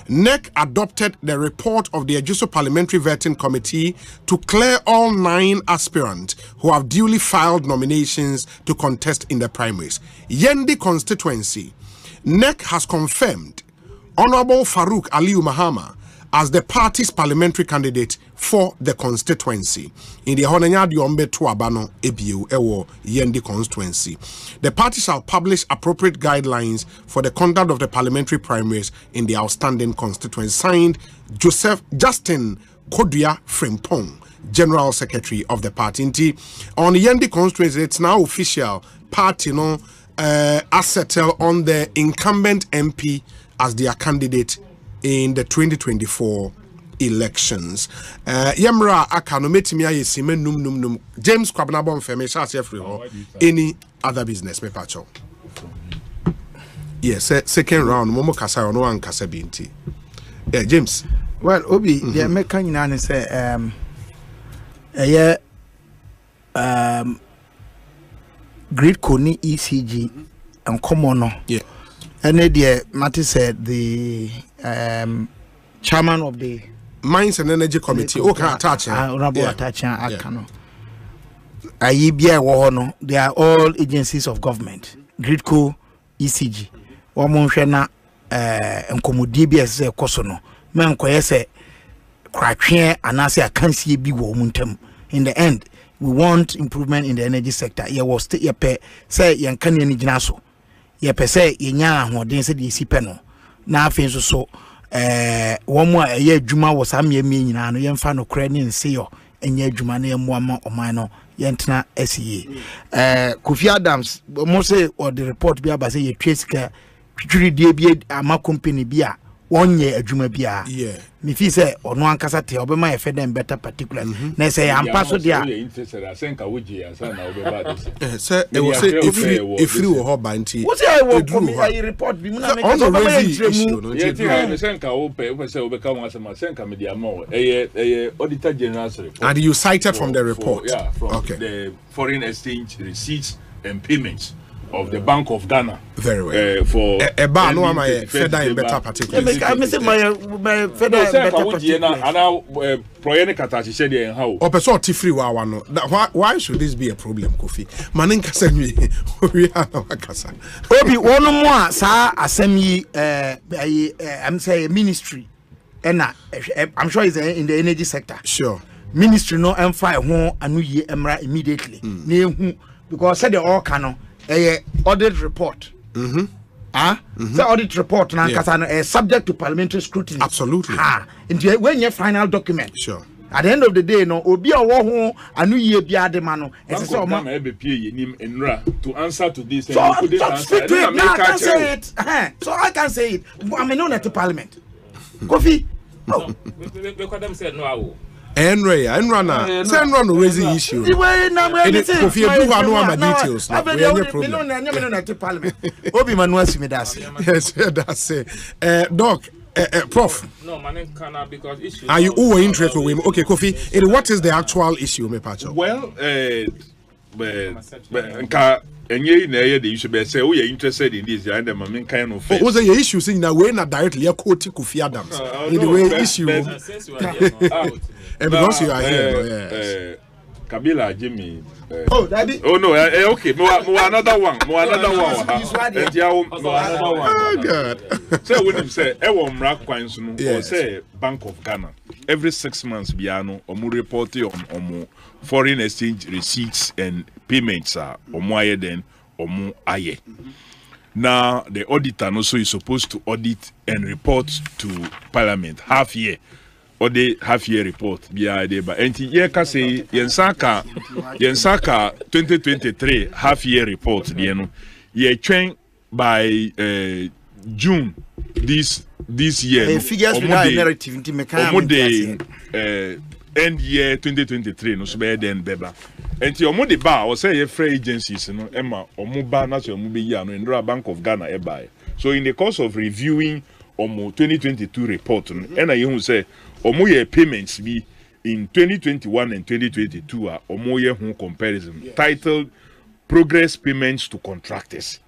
NEC adopted the report of the Ejisu Parliamentary Vetting Committee to clear all 9 aspirants who have duly filed nominations to contest in the primaries. Yendi constituency, NEC has confirmed Honorable Farouk Aliu Mahama as the party's parliamentary candidate for the constituency. In the Honanya Diombe Tuabano Ebiu Ewo Yendi constituency. The party shall publish appropriate guidelines for the conduct of the parliamentary primaries in the outstanding constituency. Signed, Justin Kodua Frimpong, General Secretary of the party. On Yendi constituency, it's now official. Party settled on the incumbent MP as their candidate in the 2024 elections. Yemra akano metimi ayesime num James Kwabnabon feme sha free ho any other business me pacho. Yes, second round momo kasa ono an kasa binti. Yeah, James.
Well, Obi, the American nyina say Great Koni ECG and common no.
Yeah.
And the Matty said the chairman of the
Mines and Energy Committee, okay, attaching.
They are all agencies of government. Gridco, ECG. Wamonshana DBS Kosono. Man Koyese Crackien and I say I can't see a big woman. In the end, we want improvement in the energy sector. You will stay your pay, say Yankani Jinaso. Ye per se yenya ahoden se de sipeno na afin so one more a year juma was am ye me nyina no yemfa no kra ne nse yo enye adwuma na yemu ama oman no yentena SE Kofi Adams mo say or the report bi aba say ye twesika twitwiri die bi ama company bi a wonye adwuma bi a me fi say ono ankasa te obema ye feda better particular na say ampa so dia
interested asenka woji asa na obeba this
say e was say if wo ho ba nti
what say wo come report bi mu na me so ba
issue
ye ti ha me senka wo pe say obeka won asema senka me dia mo eye auditor general report
and you cited from the report
from the foreign exchange receipts and payments of the Bank of Ghana.
Very well.
For
a bar no my federal better particular.
I say my federal better particular.
Ana proyene katachi she dey how.
O person free wa no. Why should this be a problem, Kofi? Manin kasa mi we are na kasa.
Obi one more sa asem yi I'm say ministry. I'm sure it's in the energy sector.
Sure.
Ministry no emfa ho anu ye emra immediately. Na ehu because said the all canon audit report. The audit report now subject to parliamentary scrutiny.
Absolutely.
And when your final document.
Sure.
At the end of the day, no, obi a wo ho anu ye bia de mano.
To answer to this,
so I can say it. So I can say it. I mean, not at parliament. Kofi. No.
Them said no.
Enra na say Enra no raising issue. Kofi Edu ha no am details na we any problem.
No na parliament. Obi Manuel Simedase.
Yes, that's it. Doc, Prof.
No, man can because issue.
Are you all interested with him? Okay, Kofi, what is the actual issue, me pacho?
Well, enye na ye the issue be say we are interested in this and them main kind of face.
Was the issue saying na we na directly quote Kofi Adams. In the way issue. And because you are here,
Kabila Jimmy.
Oh, Daddy.
Oh no, okay. More another one.
Oh God.
So when you say, "I want mrak coins," or say Bank of Ghana every 6 months, biano or more reporting on foreign exchange receipts and payments are or more than or more aye. Now the auditor also is supposed to audit and report to Parliament half year or the half-year report biya de ba enti ye ka say yensaka 2023 half-year report de no ye twen by June this year
figures with narrative into mechanic
end year 2023 no so be den beba enti omo de ba o say ye free agencies no ema omo ba na so omo be yi ano Indra Bank of Ghana e buy. So in the course of reviewing omo 2022 report no and I hu say omo ye payments be in 2021 and 2022 omo ye hu comparison titled Progress Payments to Contractors.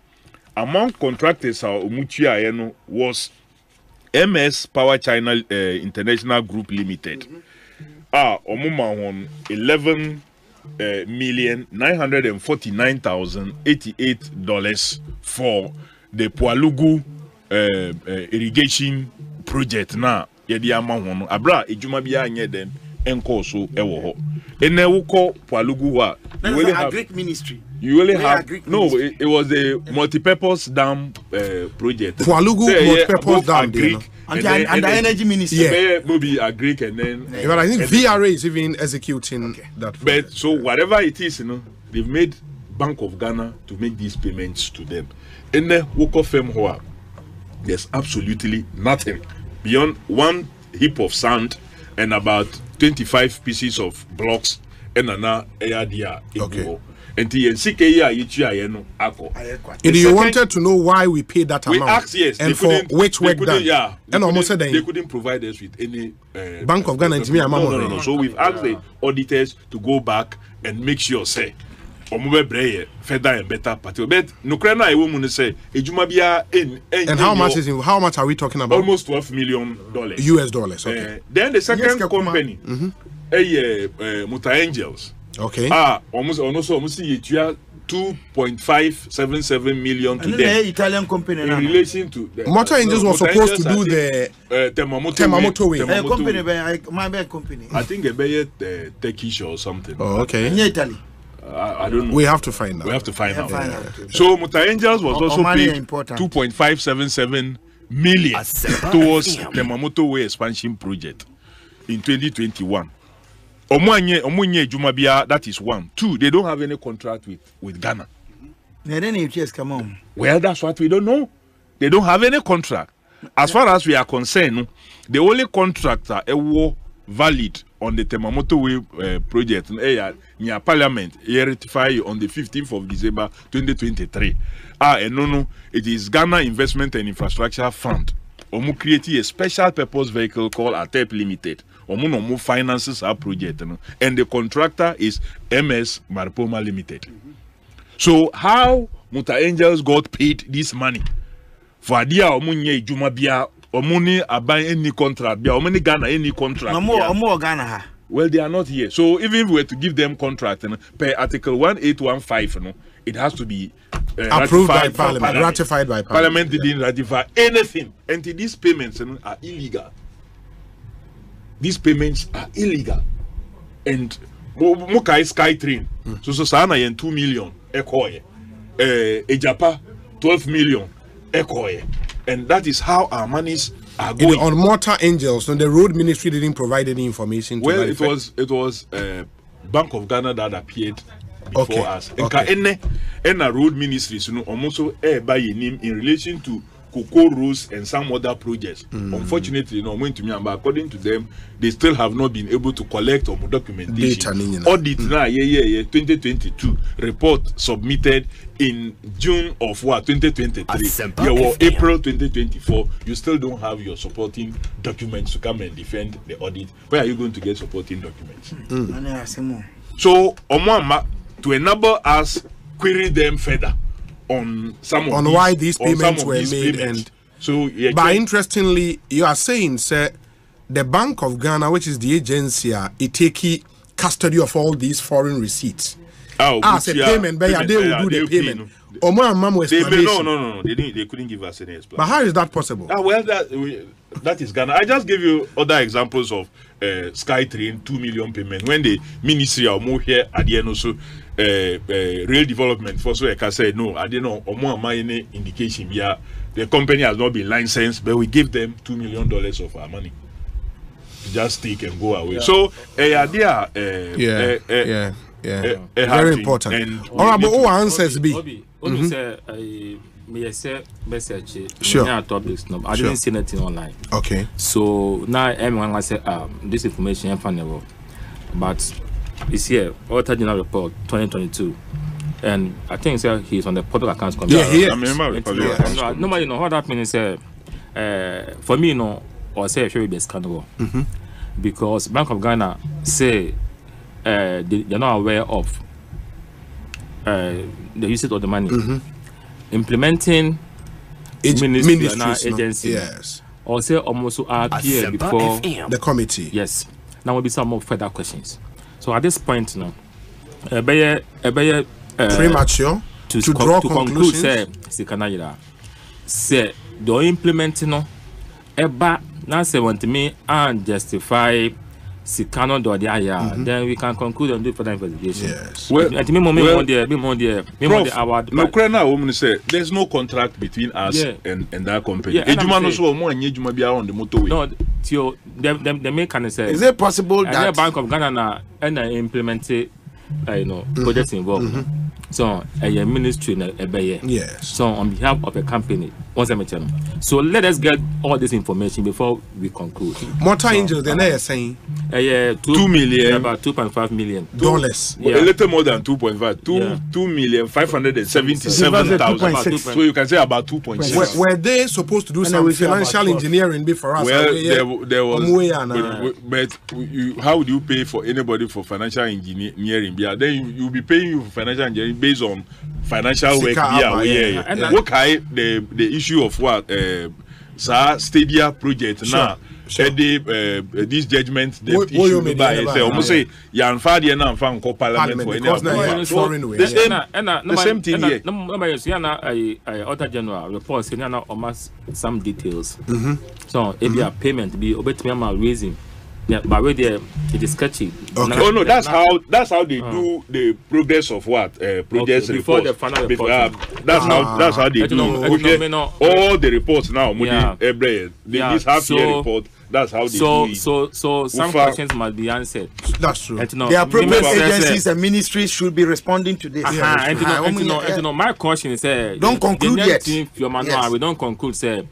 Among contractors omo tua no was MS Power China International Group Limited. Omuma on $11,949,088 for the Pualugu irrigation project. Na yedi ama hono abra ejuma bia anye den enko so ewo ho ene woko Pualugu wa
you will have Greek ministry.
You only have no. It was a multi-purpose dam project.
Pualugu multi-purpose dam,
and the energy ministry.
Yeah, maybe a Greek and then.
But I think VRA is even executing that.
But so whatever it is, they've made Bank of Ghana to make these payments to them. In the Woko Fem Hoa, there's absolutely nothing beyond one heap of sand and about 25 pieces of blocks and an area. Okay. And you
wanted to know why we paid that amount.
We asked, yes,
and for which work done.
Yeah,
and almost said
they couldn't provide us with any
Bank of Ghana.
No. So we've asked the auditors to go back and make sure say further and better party. But Nukrena I woman say
and how much are we talking about?
Almost $12 million.
US dollars. Okay.
Then the second company, Muta Angels.
Okay.
Almost 2.577 million to them.
Italian company
in relation to the
Motor Angels was supposed to do the Temamoto way.
Company.
I think a Turkish or something.
Oh, okay.
In Italy.
I don't know.
We have to find out.
We have to find out. So Muta Angels was also paid 2.577 million towards the Temamoto way expansion project in 2021. That is one. Two, they don't have any contract with Ghana.
Come on.
Well, that's what we don't know. They don't have any contract. As far as we are concerned, the only contract valid on the Temamoto Way project near Parliament, ratified on the 15th of December 2023. It is Ghana Investment and Infrastructure Fund. Omu created a special purpose vehicle called ATEP Limited. Omu finances our project, and the contractor is MS Maripoma Limited. So how Muta Angels got paid this money? For dia omunye juma bia omuni aban any contract bia omuni Ghana any contract.
Omo Ghana.
Well, they are not here. So even if we were to give them contract per Article 1815, it has to be
approved by Parliament, ratified by Parliament.
Parliament didn't ratify anything. And these payments are illegal. These payments are illegal. And Mukai Sky Train, so Sana yen 2 million ekoye. Ejapa 12 million ekoye. And that is how our monies are going.
On Motor Angels, the road ministry didn't provide any information.
Well, it was Bank of Ghana that appeared before us. And a road ministries, almost by name in relation to cocoa rows and some other projects. Unfortunately, but according to them, they still have not been able to collect or documentation. Audit 2022 report submitted in June of 2023. April 2024. You still don't have your supporting documents to come and defend the audit. Where are you going to get supporting documents? So, to enable us query them further on some of
why these payments were made. And
so
but interestingly, you are saying, sir, the Bank of Ghana, which is the agency, it take custody of all these foreign receipts. As a payment, they will do the payment.
No, they couldn't give us any explanation.
But how is that possible?
Well, that is Ghana. I just give you other examples of SkyTrain 2 million payment when the ministry are more here at the end also real development for so I can say no, I didn't know or more any indication. Yeah, the company has not been licensed, but we give them $2 million of our money. just take and go away. So very
important. Honorable, who answers be?
Sure. I didn't see anything online.
Okay.
So now everyone will say, this information is funny, but it's here. Auditor General Report 2022, and I think he's on the public accounts committee.
Yeah, he is.
I remember.
Nobody know what that means. For me, or say it should be scandal, because Bank of Ghana say they're not aware of the usage of the money. Implementing ministry and agency,
yes,
or say almost appear before
the committee.
Yes, now will be some more further questions. So at this point, now,
premature to draw conclude.
Say the implementing eba now say want me and justify. Then we can conclude and do further investigation.
Yes.
There's
no contract between us and that company.
Yeah, no, the main say,
is it possible that
Bank of Ghana and implemented projects involved? So a ministry
yes.
So on behalf of a company, so let us get all this information before we conclude.
Motor Angel, then they are saying
2 million,
about $2.5 million.
Dollars.
A little more than 2.5. 2,577,000. So you can say about 2.6.
Were they supposed to do some financial engineering before us?
Well, there was. But how would you pay for anybody for financial engineering? Then you'll be paying you for financial engineering based on financial work. What the issue of what Stadia project now? These judgments they issue by almost say Yanfadi and Fan Parliament for the same thing here.
Auditor General report saying almost some details. So if your payment be obey raising. Yeah, but where it is sketchy.
Okay. Oh no, that's how they do the progress of what projects
before the final report.
That's how they do. All the reports now. This half year report. That's how they do it.
So some questions must be answered.
That's true.
The appropriate agencies and ministries should be responding to this.
My question is,
don't conclude yet.
We don't conclude. Say,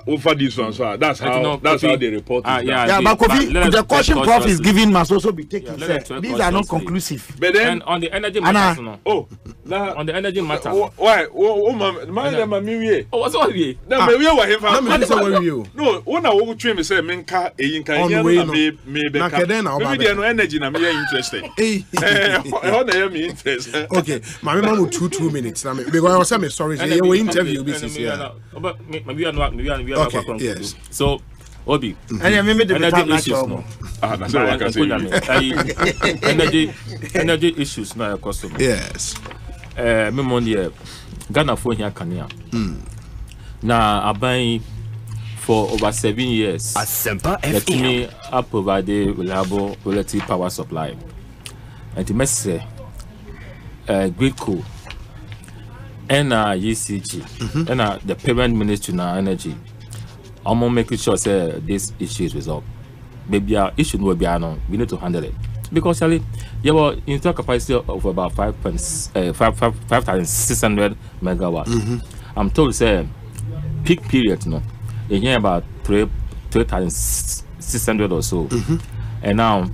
over this one. So that's how they report.
But Kofi, the question Prof is giving must also be taken. These are not conclusive.
But then
on the energy matters, on the energy matters.
Why? What's all we? No, when I will train me say menka eyinka maybe no energy na me interested. How dey me interested?
Okay, my mama 2 minutes. Because I was saying sorry, you interview BCC.
Maybe
okay, yes.
So Obi,
and maybe the
energy issues now customer.
Yes.
Ghana for here Kenya. Now, I've been for over 7 years. Let me provide reliable relative power supply. And the message, Great Co, and ECG, and the parent ministry now energy. I'm gonna make sure say this issue is resolved. Maybe our issue will be we need to handle it because actually, you have an installed capacity of about 5,600 megawatts. I'm told say. Peak period, you hear about 3,600 or so, and now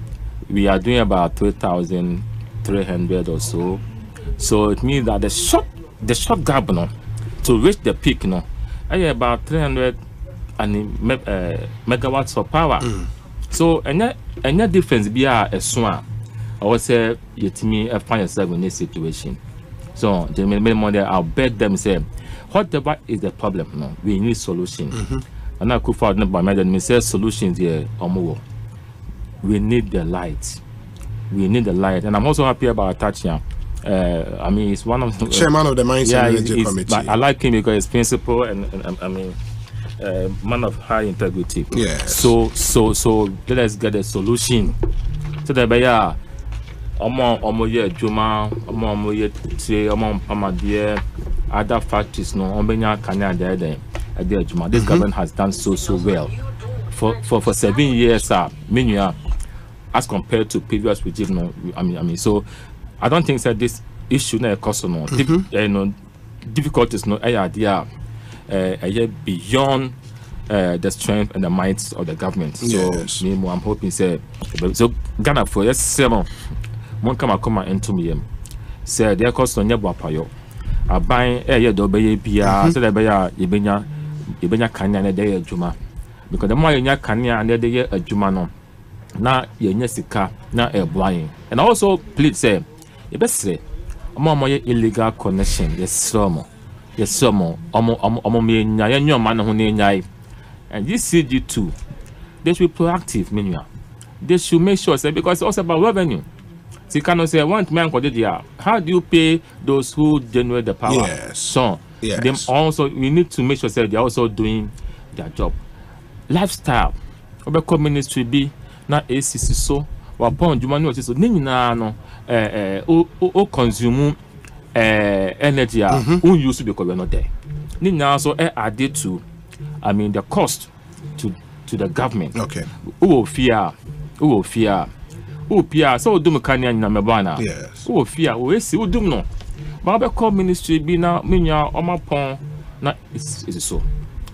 we are doing about 3,300 or so. So it means that the short gap, to reach the peak, about 300 megawatts of power. So any difference be a swan. I would say you find yourself in this situation. So the minimum there, I'll beg them say. Whatever is the problem, we need solution. And I could find by me say solutions here. We need the light. And I'm also happy about touching. I mean, it's one of the
chairman of the Mines and Energy Committee.
I like him because he's principal and I mean, man of high integrity.
Yes.
So let us get a solution. So that by Juma, other factories no on benya Kenya there. their juma. This government has done so well for 7 years. As compared to previous regime, no, I mean, so I don't think that this issue na cause no, difficulties no idea beyond the strength and the might of the government.
Yes.
So I'm hoping say so Ghana for yes seven mon come into me say there cause no nyebo apayo aban do be bia say there be yebenya kanya na dey adwuma because the more you nya kanya na dey adwuma no na yenya sika na blind. And also please say you best say illegal connection yes omo me nya yenyo man ho ne nyai. And this CG2 they should be proactive meaning they should make sure say because it's also about revenue. So you cannot say one man how do you pay those who generate the power?
Yes.
So
yes.
Them also we need to make sure that they're also doing their job. Lifestyle the ministry be na ACC so wapon juma no so nyina no o consume energy use because we're not there. Nyina so added to the cost to the government.
Okay.
Who fear so do mekania na mebana.
Yes.
Who fear we see do no. But the core ministry be na minya omapon na is so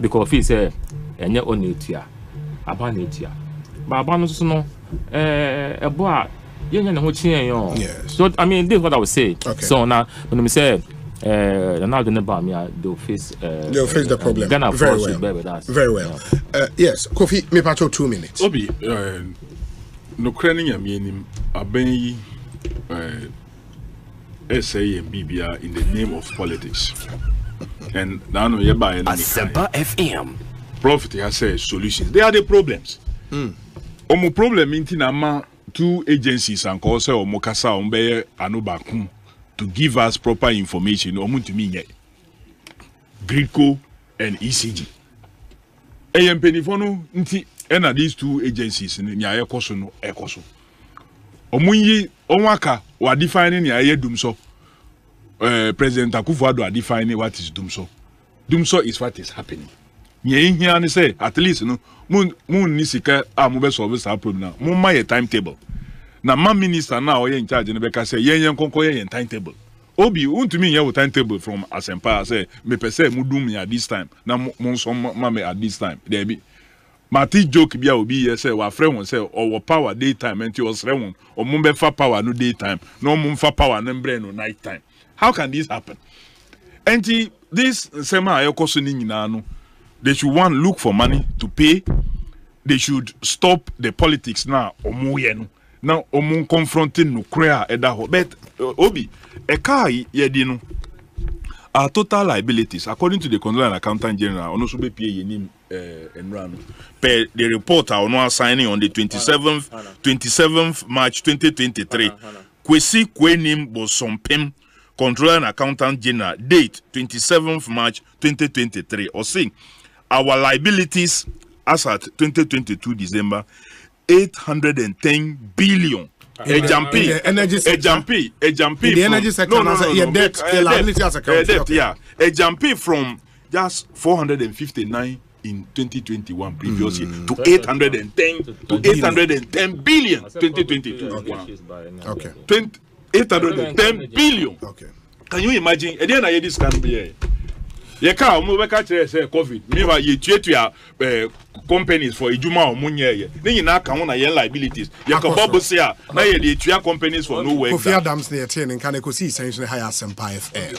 because he say enye onetia abanetia. Baba no so no eboa yenya na ho chien yo. So this is what I would say.
Okay.
So now when we say now they'll face
the problem.
Ghana
very well.
With us.
Very well. Yes, Kofi, me pacho 2 minutes.
Obi, no craning ya minim aben SA and BBR in the name of politics. And now no ye buy
Asempa FM.
Profit has said solutions. They are the problems. Omo problem inti na ma 2 agencies and call say omo kasa ombe anobakum to give us proper information omo to me Gridco and ECG. Penifonu nti ena these 2 agencies ni aye koso no ekoso. Omunyi onwaka wa define ni aye dumso. President Akufo Addo define what is dumso. Dumso is what is happening. Nye hia ni say at least no mun ni sika mo be solve this problem na. Mun ma ye timetable. Na ma minister na o ye in charge ne be ka say yen konko ye timetable. Obi untumi ye timetable from Asempa say me pese mudum me at this time. Na mun so ma me at this time. There be Mati joke bia obi ye say wa frɛ won say or power daytime enti o srɛ won o mun be fa power no daytime no mun fa power no mbre no night time. How can this happen? Enti this sema ayokoso ni nyina no they should look for money to pay. They should stop the politics now omuye no. Now omun confronting no crea edaho. But obi ekai yedi no our total liabilities according to the Controller and Accountant General ono so be pay yenim enrano per the report are no signing on the 27th March 2023 Kwesi Kwenim Bosompem Controller and Accountant General date 27th March 2023 or saying our liabilities as at 2022 December 810 billion. A jumpy
the energy sector.
No,
debt, liability as a country.
Yeah, a jumpy from just 459 in 2021 previous year to 810 billion 2022.
Okay.
810 billion.
Okay.
Can you imagine? And then I hear this can be ye ka omo be ka kire say COVID me ba ye tuatua companies for ejuma omunye ye ni nyina ka ho na ye liabilities ye ka bobo say na ye dey tua companies for no work.
Kofi Adams na ye tie ne kan Ekosiisen higher Asempa FM.